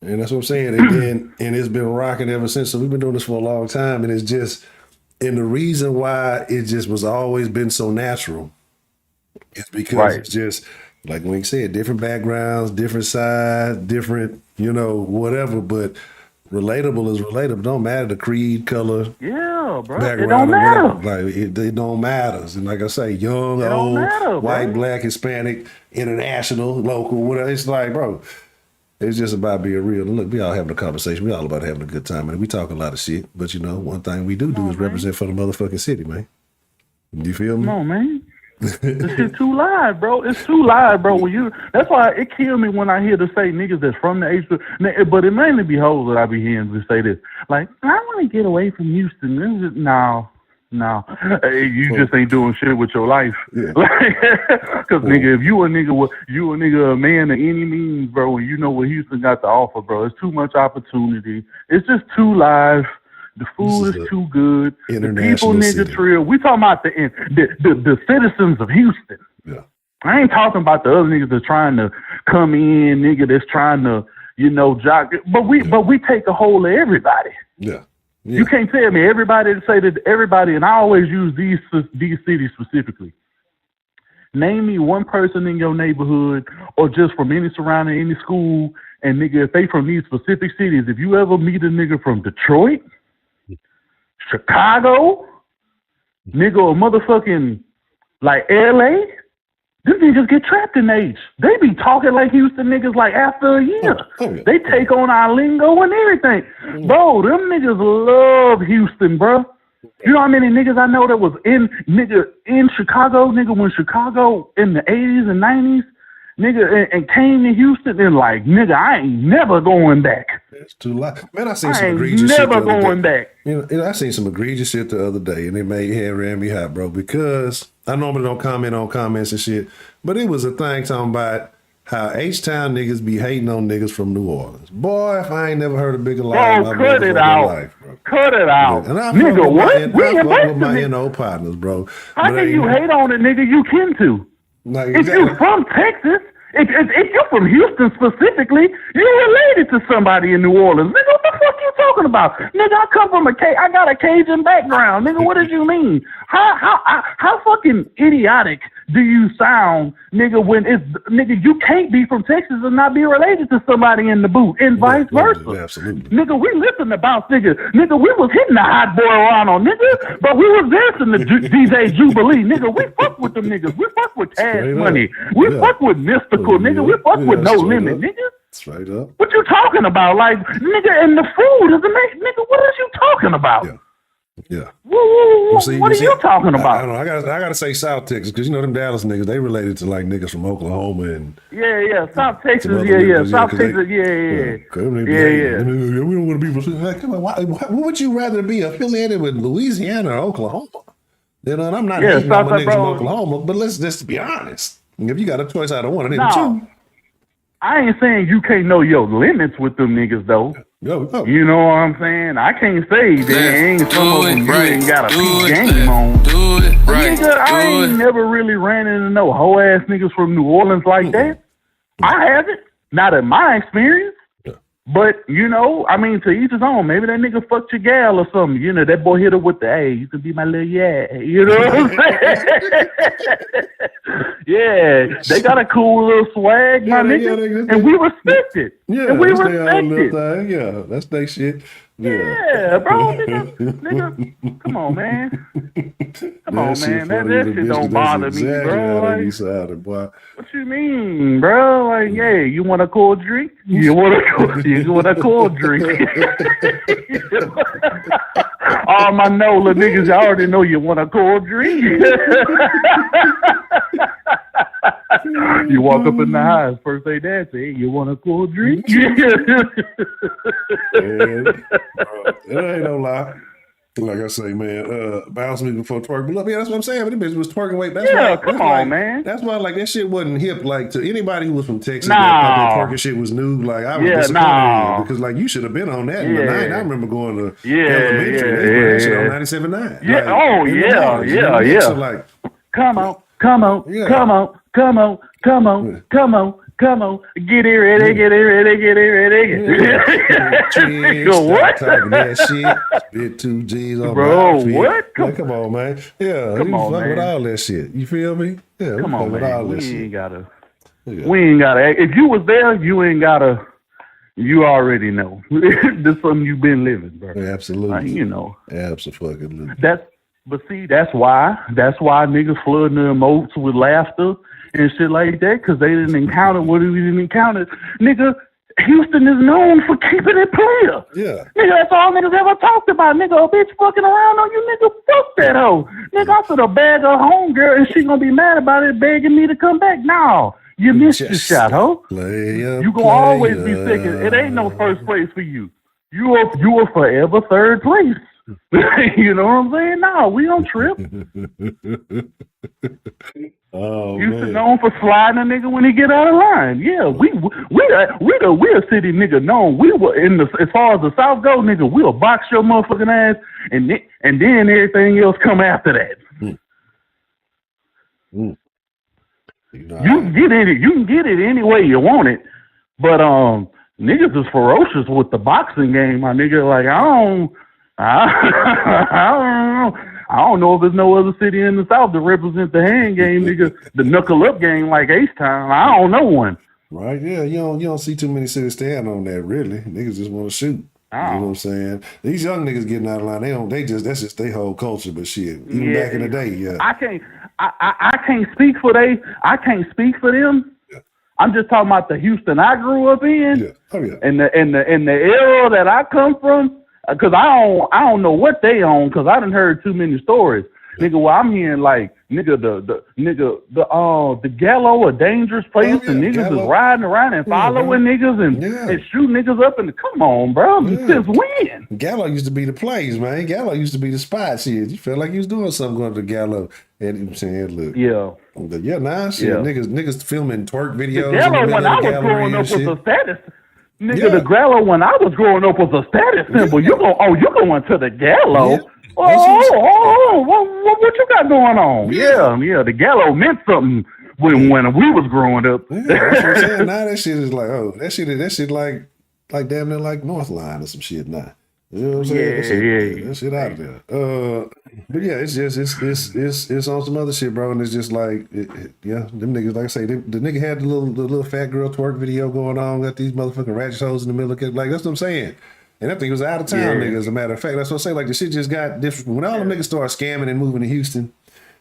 And that's what I'm saying. And it's been rocking ever since. So we've been doing this for a long time. And it's just, and the reason why it just was always been so natural is because it's just, like Wink said, different backgrounds, different sides, different, whatever, but relatable is relatable. Don't matter the creed, color, bro. Background, it don't matter. Like it don't matter. And like I say, young, old, white, black, Hispanic, international, local, whatever. It's like, bro, it's just about being real. And look, we all having a conversation. We all about having a good time. And we talk a lot of shit. But one thing we do is represent for the motherfucking city, man. You feel me? Come on, man. This shit too live, bro. It's too live, bro. That's why it kills me when I hear to say niggas that's from the H. But it mainly be hoes that I be hearing to say this. Like, I want to get away from Houston. No. You just ain't doing shit with your life. Yeah. Cause nigga, if you a nigga, a man of any means, bro, and you know what Houston got to offer, bro. It's too much opportunity. It's just too live. The food is too good. The people, nigga, trill. We talking about the citizens of Houston. Yeah. I ain't talking about the other niggas that's trying to come in, nigga, that's trying to, jock. But we take a hold of everybody. Yeah. You can't tell me everybody to say that everybody, and I always use these cities specifically. Name me one person in your neighborhood or just from any surrounding, any school, and nigga, if they from these specific cities, if you ever meet a nigga from Detroit, Chicago, nigga, or motherfucking like LA, these niggas get trapped in H. They be talking like Houston niggas like after a year. They take on our lingo and everything. Bro, them niggas love Houston, bro. You know how many niggas I know that was in Chicago, nigga, when Chicago in the 80s and 90s, nigga, and came to Houston and like, nigga, I ain't never going back. It's too loud. Man, I seen some egregious shit. Never going back. I seen some egregious shit the other day, and it ran me hot, bro, because I normally don't comment on comments and shit, but it was a thing talking about how H-Town niggas be hating on niggas from New Orleans. Boy, if I ain't never heard a bigger lie in my cut it out. Life, bro. Cut it out. And I nigga, what? I fuck with my NO partners, bro. How can you hate on it, nigga? You kin to. Like, if you from Texas, if you're from Houston specifically, you related to somebody in New Orleans. Nigga, what the fuck you talking about? Nigga, I come from I got a Cajun background. Nigga, what did you mean? How fucking idiotic do you sound, nigga, when nigga, you can't be from Texas and not be related to somebody in the booth, and vice versa. Absolutely. Nigga, we listen about nigga, we was hitting the hot boy Ronald, nigga, but we was dancing to DJ Jubilee. Nigga, we fuck with them niggas. We fuck with Cash Money. We fuck with Mystical, nigga. We fuck with No Limit, nigga. Straight up. What you talking about? Like, nigga, and the food is amazing. Nigga, what is you talking about? Yeah. What are you talking about? I don't know. I gotta say South Texas, because you know them Dallas niggas, they related to like niggas from Oklahoma and South Texas, South Texas, yeah. We don't want to be. Like, come on, why would you rather be affiliated with Louisiana or Oklahoma? You know, and I'm not hating on my niggas from Oklahoma, but let's just be honest. If you got a choice out of one of them two. I ain't saying you can't know your limits with them niggas though. You know what I'm saying? I can't say there ain't some of them you ain't got a peak game on. Nigga, I ain't never really ran into no hoe ass niggas from New Orleans like that. I haven't. Not in my experience. But, you know, I mean, to each his own. Maybe that nigga fucked your gal or something. You know, that boy hit her with the, hey, you can be my little You know what I'm saying? Yeah, they got a cool little swag, my nigga. And we respect it. Yeah, and we respect it. Yeah, that's their shit. Yeah, bro, nigga, come on, man. Come on, man. That shit don't bother me, bro. Like, what you mean, bro? Like, yeah, you want a cold drink? You want a cold drink? All my NOLA niggas, I already know you want a cold drink. You walk up in the house, first day dad say, hey, you want a cold drink? It ain't no lie. Like I say, man, bounce me before twerk. But look, yeah, that's what I'm saying. But this bitch was twerking weight. Come on, man. That's why, like, that shit wasn't hip. Like, to anybody who was from Texas, that twerking shit was new. Like, I was disappointed because, like, you should have been on that in the 90s. I remember going to elementary. They put that shit on 97.9. Yeah. So, like, come on. Get it ready. What? That shit. Bit 2 G's on bro, what? Come on, man. Yeah, come on, man. With all that shit. You feel me? Yeah, come on, man. We ain't gotta. If you was there, you ain't gotta. You already know. This is something you've been living, bro. Absolutely. You know. Absolutely. But see, that's why niggas flooding the emotes with laughter and shit like that, because they didn't encounter what we didn't encounter. Nigga, Houston is known for keeping it player. Yeah. Nigga, that's all niggas ever talked about. Nigga, a bitch fucking around on you, nigga, fuck that hoe. Nigga, I put a bag of homegirl and she gonna be mad about it, begging me to come back. No, you missed your shot, ho. You gonna always be second. It ain't no first place for you. You are forever third place. You know what I'm saying? No, we don't trip. Houston known for sliding a nigga when he get out of line. Yeah, we a city nigga known. We were as far as the South go, nigga. We'll box your motherfucking ass, and then everything else come after that. You can get it. You can get it any way you want it, but niggas is ferocious with the boxing game, my nigga. Like I don't know if there's no other city in the South that represents the hand game, nigga, the knuckle up game like Ace Town. I don't know one. Right? Yeah, you don't see too many cities stand on that. Really, niggas just want to shoot. You know what I'm saying? These young niggas getting out of line. That's just their whole culture. But shit, even back in the day, I can't speak for them. Yeah. I'm just talking about the Houston I grew up in. Yeah. Oh yeah. And the era that I come from. Cause I don't know what they own, cause I done heard too many stories. Nigga, well, I'm hearing like the Gallo a dangerous place, and niggas is riding around and following niggas and shooting niggas up. And come on, bro, since when? Gallo used to be the place, man. Gallo used to be the spot. Shit, you felt like you was doing something going to Gallo. And you know saying, look, niggas filming twerk videos. The Gallo when I was growing up was a status. Nigga, the Gallo when I was growing up was a status symbol. You going to the Gallo? Yeah. What you got going on? Yeah, the Gallo meant something when we was growing up. Yeah, that's what I'm saying. Now that shit is like, that shit like damn near like Northline or some shit now. You know what I'm saying? Yeah. That shit out of there. But yeah, it's just it's on some other shit, bro. And it's just like, them niggas, like I say, the nigga had the little fat girl twerk video going on. Got these motherfucking ratchet hoes in the middle of it. Like, that's what I'm saying. And that thing was out of town, nigga. As a matter of fact, that's what I say. Like, the shit just got different. When all the niggas start scamming and moving to Houston,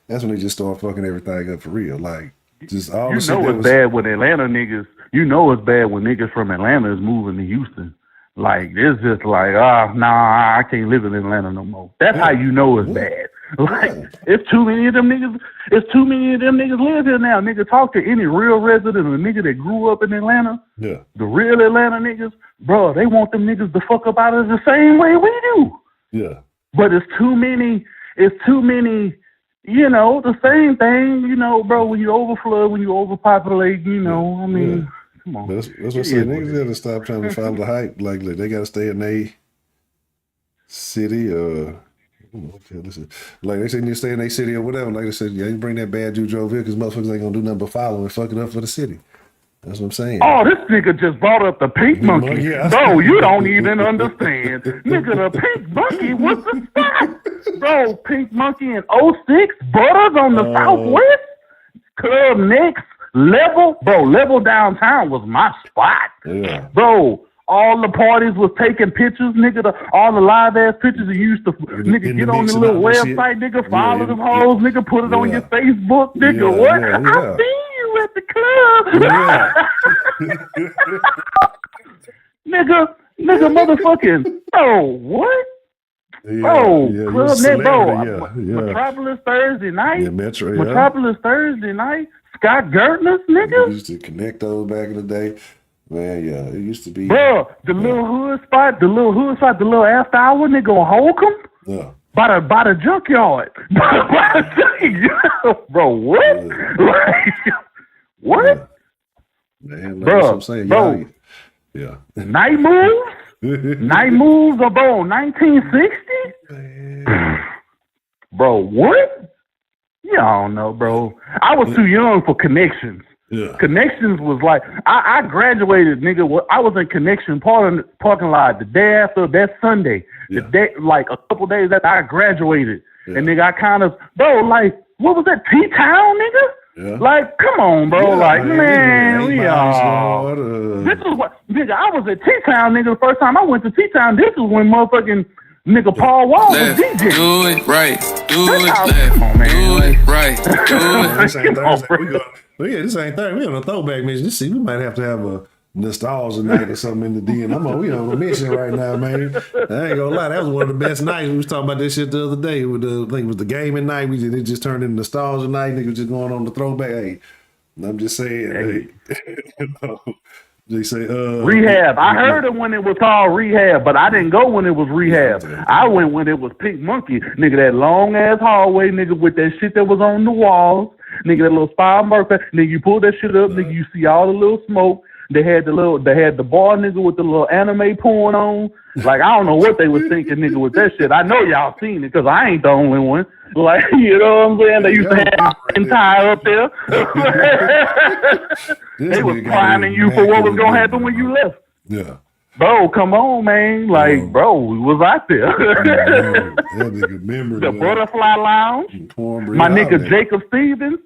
that's when they just start fucking everything up for real. Like, just all the shit. It's bad when Atlanta niggas. You know it's bad when niggas from Atlanta is moving to Houston. Like, it's just like, nah, I can't live in Atlanta no more. That's how you know it's bad. Like, it's too many of them niggas. It's too many of them niggas live here now. Nigga, talk to any real resident, a nigga that grew up in Atlanta. Yeah. The real Atlanta niggas, bro, they want them niggas to fuck up out of the same way we do. Yeah. But it's too many, you know, the same thing, you know, bro, when you overflood, when you overpopulate, you know, I mean... Yeah. Come on. That's what I'm saying. Niggas gotta stop trying to follow the hype. Like they gotta stay in their city. Like they say, need to stay in their city or whatever. Like they said, yeah, you bring that bad juju over here because motherfuckers ain't gonna do nothing but follow and fuck it up for the city. That's what I'm saying. Oh, this nigga just brought up the pink monkey. Yeah. Bro, you don't even understand. Nigga, the pink monkey was the spot. Bro, pink monkey in 06, Butters on the Southwest, Club Next. Level downtown was my spot. Yeah. Bro, all the parties was taking pictures, nigga. All the live ass pictures you used to, nigga, get on the little website, nigga, follow them hoes, nigga, put it on your Facebook, nigga. What? I see you at the club. nigga, motherfucking, bro, what? Club Net, bro. Metropolis Thursday night. Yeah, Metropolis Thursday night. Scott Gertner's, nigga. We used to connect those back in the day. Man, yeah, it used to be. Bro, the little hood spot, the little after hour, nigga, on Holcomb. Yeah. By the junkyard. Bro, what? Yeah. What? Yeah. Man, like, bro, I'm saying, bro. Yeah. Night moves? Night moves, bro, 1960? Bro, what? Yeah, I don't know, bro. I was too young for Connections. Yeah. Connections was like, I graduated, nigga. I was in Connection parking lot the day after that Sunday. Yeah. The day, like a couple days after I graduated. Yeah. And nigga, I kind of, bro, like, what was that, T-Town, nigga? Yeah. Like, come on, bro. Yeah, like, man, we all. This is what, nigga, I was at T-Town, nigga, the first time I went to T-Town. This is when motherfucking nigga Paul Wall was DJ. Do it right. Do it left. Come on, man. Do it right. Do it. This ain't Thursday. This ain't Thursday. We on a throwback mission. See, we might have to have a nostalgia night or something in the DN. We on a mission right now, man. I ain't gonna lie, that was one of the best nights. We was talking about this shit the other day. With I think it was the gaming night. It just turned into nostalgia night. Niggas just going on the throwback. Hey, I'm just saying. Hey. They say Rehab. I heard it when it was called Rehab, but I didn't go when it was Rehab. I went when it was Pink Monkey. Nigga, that long ass hallway, nigga, with that shit that was on the walls. Nigga, that little Spire Murphy. Nigga, you pull that shit up, nigga, you see all the little smoke. They had the bar nigga with the little anime porn on. Like, I don't know what they was thinking, nigga, with that shit. I know y'all seen it, because I ain't the only one. Like, you know what I'm saying? They used to have entire up there. They was priming you for what was going to happen when you left. Yeah. Bro, come on, man. Like, bro, we was out there. The Butterfly Lounge. My nigga Jacob Stevens.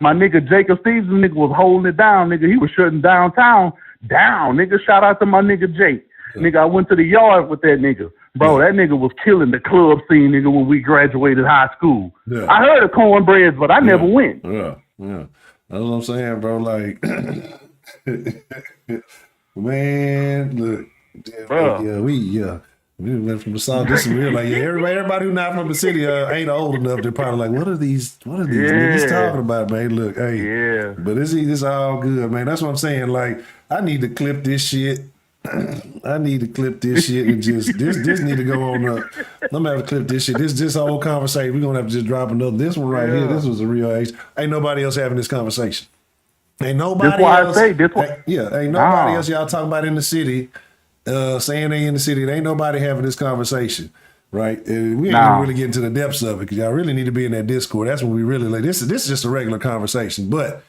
Nigga was holding it down, nigga. He was shutting downtown down, nigga. Shout out to my nigga Jake. Yeah. Nigga, I went to the yard with that nigga. Bro, that nigga was killing the club scene, nigga, when we graduated high school. Yeah. I heard of Cornbreads, but I never went. Yeah. That's what I'm saying, bro. Like, man, look. Bro. We went from the South. This is real. Like, everybody who's not from the city ain't old enough. They're probably like, what are these niggas talking about, man? Look, hey. Yeah. But this all good, man. That's what I'm saying. Like, I need to clip this shit. And just this need to go on up. I'm gonna have to clip this shit. This whole conversation, we're gonna have to just drop another. This one right here, this was a real age. Ain't nobody else having this conversation. Ain't nobody else. Ain't nobody else y'all talking about in the city, saying they in the city. There ain't nobody having this conversation. Right? And we ain't gonna really get into the depths of it because y'all really need to be in that Discord. That's when we really like this is just a regular conversation. But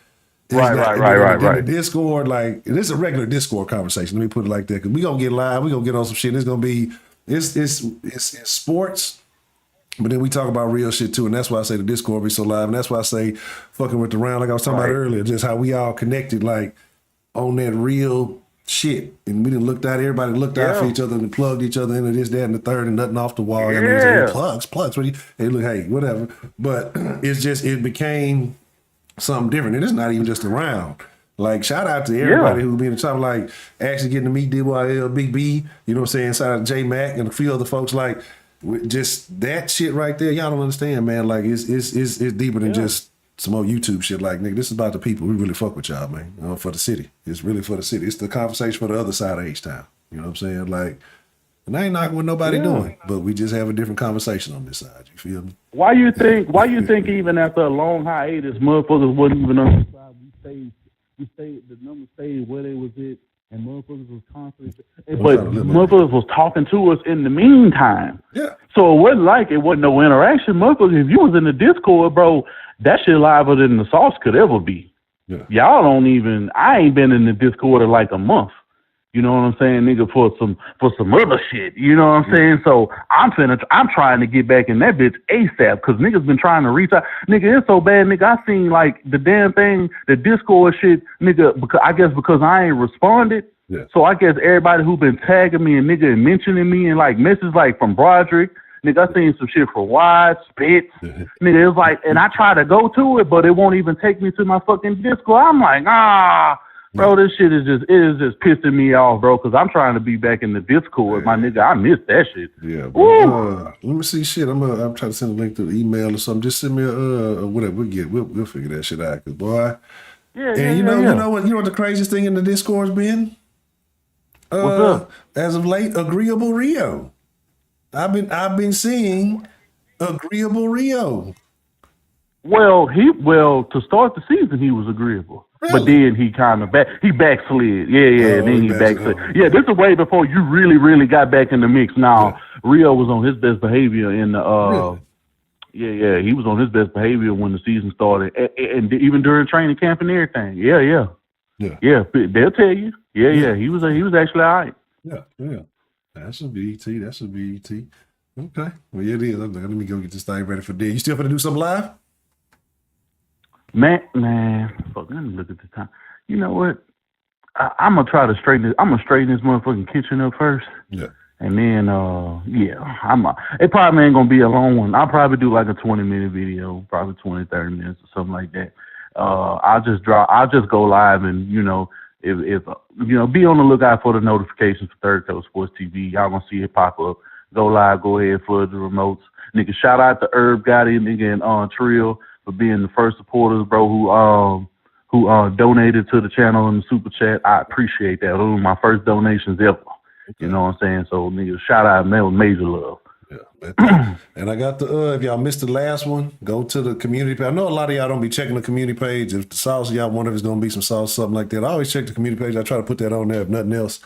Right. The Discord, like, this is a regular Discord conversation. Let me put it like that. Because we going to get live. We going to get on some shit. It's going to be it's sports. But then we talk about real shit too, and that's why I say the Discord be so live, and that's why I say fucking with the round, like I was talking about earlier, just how we all connected, like on that real shit, and we didn't look out. Everybody looked out for each other and plugged each other into this, that, and the third, and nothing off the wall. I mean, hey, plugs. What do you? Hey, look, hey, whatever. But it became something different, and it's not even just around. Like, shout out to everybody who be in the top, like actually getting to meet DYL, Big B. You know what I'm saying? Shout out to J Mac and a few other folks like. Just that shit right there, y'all don't understand, man. Like it's deeper than just some old YouTube shit. Like, nigga, this is about the people. We really fuck with y'all, man. You know, for the city. It's really for the city. It's the conversation for the other side of H-Town. You know what I'm saying? Like, and I ain't knocking what nobody doing, but we just have a different conversation on this side. You feel me? Why you think even after a long hiatus, motherfuckers wasn't even on the side? The numbers stayed where they was at. And motherfuckers was confident. But motherfuckers was talking to us in the meantime. Yeah. So it wasn't no interaction. Motherfuckers, if you was in the Discord, bro, that shit liver than the sauce could ever be. Yeah. Y'all don't even, I ain't been in the Discord in like a month. You know what I'm saying, nigga, for some other shit. You know what I'm saying? So I'm trying to get back in that bitch ASAP because niggas been trying to reach out. Nigga, it's so bad, nigga. I seen like the damn thing, the Discord shit, nigga, because I ain't responded. Yeah. So I guess everybody who been tagging me and nigga and mentioning me and like messages like from Broderick, nigga, I seen some shit from Wide, Spitz. Nigga, it was like, and I try to go to it, but it won't even take me to my fucking Discord. I'm like, bro, this shit is just pissing me off, bro, because I'm trying to be back in the Discord, my nigga. I missed that shit. Yeah, bro. Let me see shit. I'm trying to send a link to the email or something. Just send me a whatever. We'll figure that shit out, cause boy. You know what the craziest thing in the Discord's been? What's up? As of late, Agreeable Rio. I've been seeing Agreeable Rio. Well, to start the season, he was agreeable. Really? But then he kind of backslid. And then he backslid. Yeah, this is way before you really, really got back in the mix. Now, Rio was on his best behavior in the Yeah, he was on his best behavior when the season started, and even during training camp and everything. Yeah, they'll tell you. Yeah, he was actually all right. Yeah. That's a BET. Okay. Well, yeah, it is. Let me go get this thing ready for day. You still finna do something live? Man, fuck, let me look at the time. You know what? I'm gonna try to straighten this. I'm gonna straighten this motherfucking kitchen up first. Yeah. And then, it probably ain't gonna be a long one. I'll probably do like a 20-minute video, probably 20, 30 minutes or something like that. I'll just go live and, if be on the lookout for the notifications for Third Coast Sports TV. Y'all gonna see it pop up. Go live, go ahead for the remotes. Nigga, shout out to Herb Gotti, nigga, and Trill for being the first supporters, bro, who donated to the channel in the super chat. I appreciate that. Those were my first donations ever. You know what I'm saying? So, nigga, shout out, man, major love. Yeah. And I got if y'all missed the last one, go to the community page. I know a lot of y'all don't be checking the community page. If the sauce, y'all wonder if it's going to be some sauce, something like that. I always check the community page. I try to put that on there, if nothing else.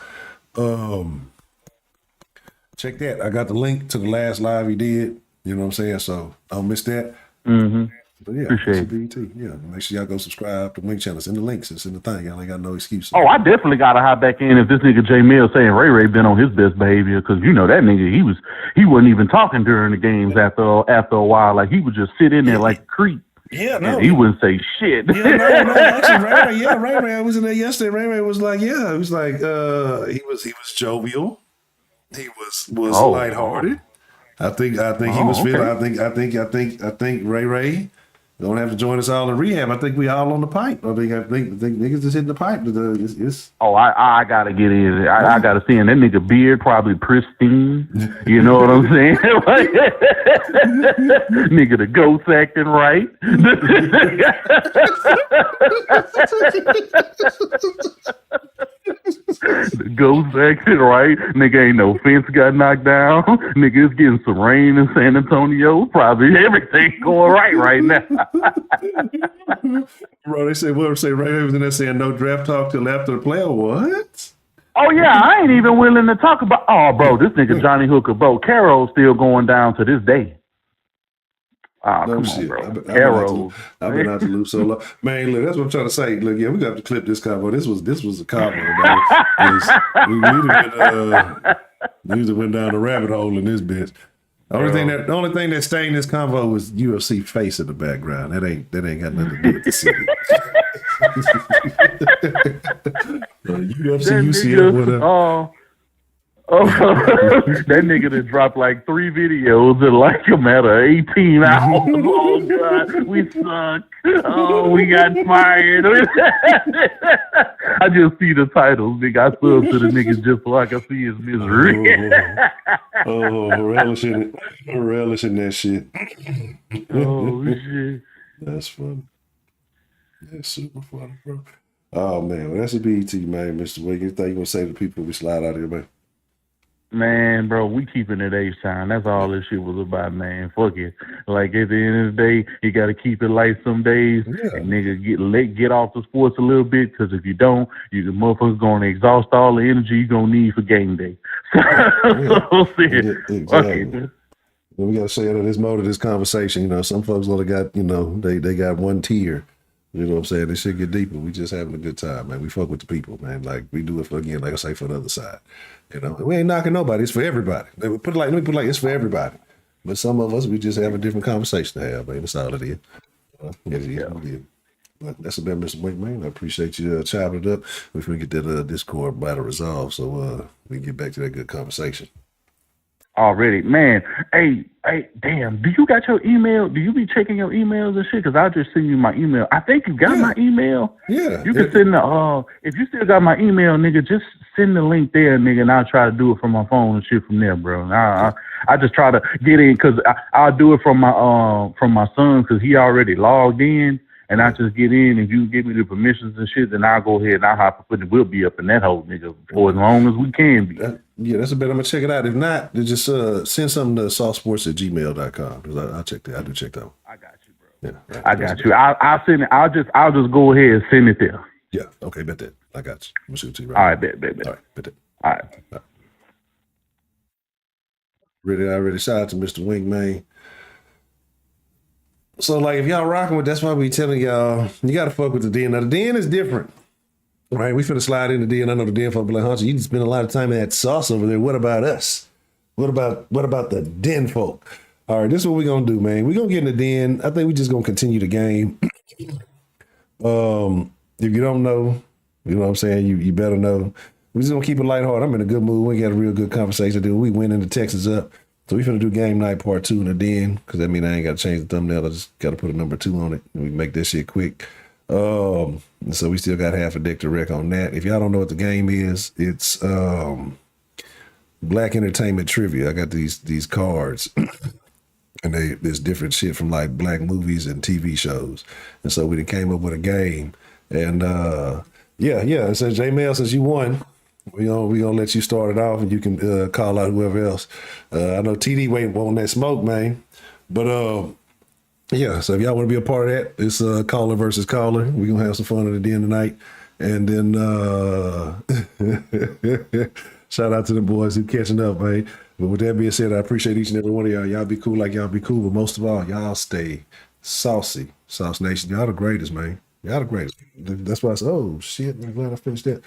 Check that. I got the link to the last live he did. You know what I'm saying? So don't miss that. Mm-hmm. But yeah, appreciate it. Yeah, make sure y'all go subscribe to Wing Channel. It's in the links. It's in the thing. Y'all ain't got no excuses. Oh, I definitely got to hop back in if this nigga J Mill saying Ray been on his best behavior, because that nigga he wasn't even talking during the games after a while. Like he would just sit in there like a creep. Yeah, no, he wouldn't say shit. Yeah, no. Actually, Ray. I was in there yesterday. Ray was like, he was jovial. He was lighthearted. I think he was feeling. I think Ray don't have to join us all in rehab. I think we all on the pipe. I think niggas just hitting the pipe. I gotta get in. I gotta see him. That nigga beard probably pristine. You know what I'm saying? Nigga, the ghost acting right. The ghost acting right. Nigga, ain't no fence got knocked down. Nigga, it's getting some rain in San Antonio. Probably everything going right now. Bro, they say Ray was in there saying no draft talk till after the play. What? Oh yeah, I ain't even willing to talk about. Oh, bro, this nigga Johnny Hooker, bro. Carol's still going down to this day. Oh, come on, bro. Carol. I've been out to loop so long. Man, look, that's what I'm trying to say. Look, yeah, we got to clip this combo. This was a combo, man. just went down the rabbit hole in this bitch. The only thing that stayed in this convo was UFC face in the background. That ain't got nothing to do with the city. UFC, UCF, whatever. That nigga that dropped like 3 videos in like a matter of 18 hours. Oh God, we suck. Oh, we got fired. I just see the titles, nigga. I sub to the niggas just so I can see his misery. relishing that shit. Oh shit. That's funny. That's super funny, bro. Oh man, well, that's a BET, man, Mr. Wiggins. Anything you gonna say to people we slide out of here, man? Man, bro, we keeping it H-time. That's all this shit was about, man. Fuck it. Like, at the end of the day, you got to keep it light some days. Yeah. And nigga, get off the sports a little bit, because if you don't, you the motherfuckers going to exhaust all the energy you're going to need for game day. Exactly. Well, we got to say out of this mode of this conversation, some folks only got, they got one tier. You know what I'm saying? This shit get deeper. We just having a good time, man. We fuck with the people, man. Like, we do it for, again, like I say, for the other side. We ain't knocking nobody. It's for everybody. Let me put it like it's for everybody. But some of us, we just have a different conversation to have, man. That's all it is. Yeah. But that's about Mr. Wink, man. I appreciate you chopping it up. We're going to get that Discord battle resolved so we can get back to that good conversation. Already, man. Hey, damn. Do you got your email? Do you be checking your emails and shit? Because I'll just send you my email. I think you got my email. Yeah. You can send if you still got my email, nigga, just send the link there, nigga, and I'll try to do it from my phone and shit from there, bro. I just try to get in because I'll do it from my son because he already logged in. And I just get in, and you give me the permissions and shit, then I'll go ahead and I'll hop up and we'll be up in that hole, nigga, for as long as we can be. That's a bet. I'm going to check it out. If not, just send something to softsports@gmail.com because I'll check that. I do check that one. I got you, bro. Yeah, I got you. I'll send it. I'll just go ahead and send it there. Yeah. Okay, bet that. I got you. I'm going to shoot it to you right now. All right, bet. All right, bet that. All right. Ready. Shout out to Mr. Wink, man. So, like, if y'all rocking with, that's why we telling y'all, you got to fuck with the Den. Now, the Den is different, right? We finna slide in the Den. I know the Den folk be like, honcho, you just spend a lot of time in that sauce over there. What about us? What about the Den folk? All right, this is what we're going to do, man. We're going to get in the Den. I think we just going to continue the game. If you don't know, you know what I'm saying, you better know. We're just going to keep it lighthearted. I'm in a good mood. We got a real good conversation. We winning the Texans up. So we finna do game night part 2 in the Den, because that means I ain't got to change the thumbnail. I just got to put a number 2 on it, and we make that shit quick. So we still got half a deck to wreck on that. If y'all don't know what the game is, it's Black Entertainment Trivia. I got these cards, and there's different shit from like black movies and TV shows. And so we done came up with a game, and it says J-Mail, since you won, we gonna let you start it off, and you can call out whoever else. I know TD waiting on that smoke, man. But so if y'all want to be a part of that, it's caller versus caller. We gonna have some fun at the end of the night, and then shout out to the boys who catching up, man. But with that being said, I appreciate each and every one of y'all. Y'all be cool like y'all be cool, but most of all, y'all stay saucy. Sauce Nation, y'all the greatest, man. Y'all the greatest. That's why I said, oh shit, I'm glad I finished that.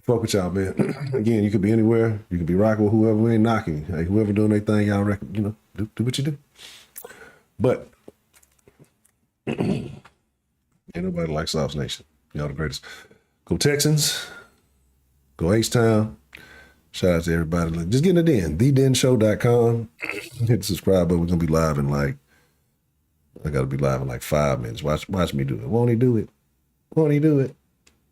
Fuck with y'all, man. Again, you could be anywhere. You could be rocking with whoever. We ain't knocking. Hey, whoever doing their thing, y'all reckon, do what you do. But ain't nobody like Sauce Nation. Y'all the greatest. Go Texans. Go H-Town. Shout out to everybody. Just getting it in. TheDenShow.com. Hit the subscribe button. We're going to be live in I got to be live in 5 minutes. Watch me do it. Won't he do it?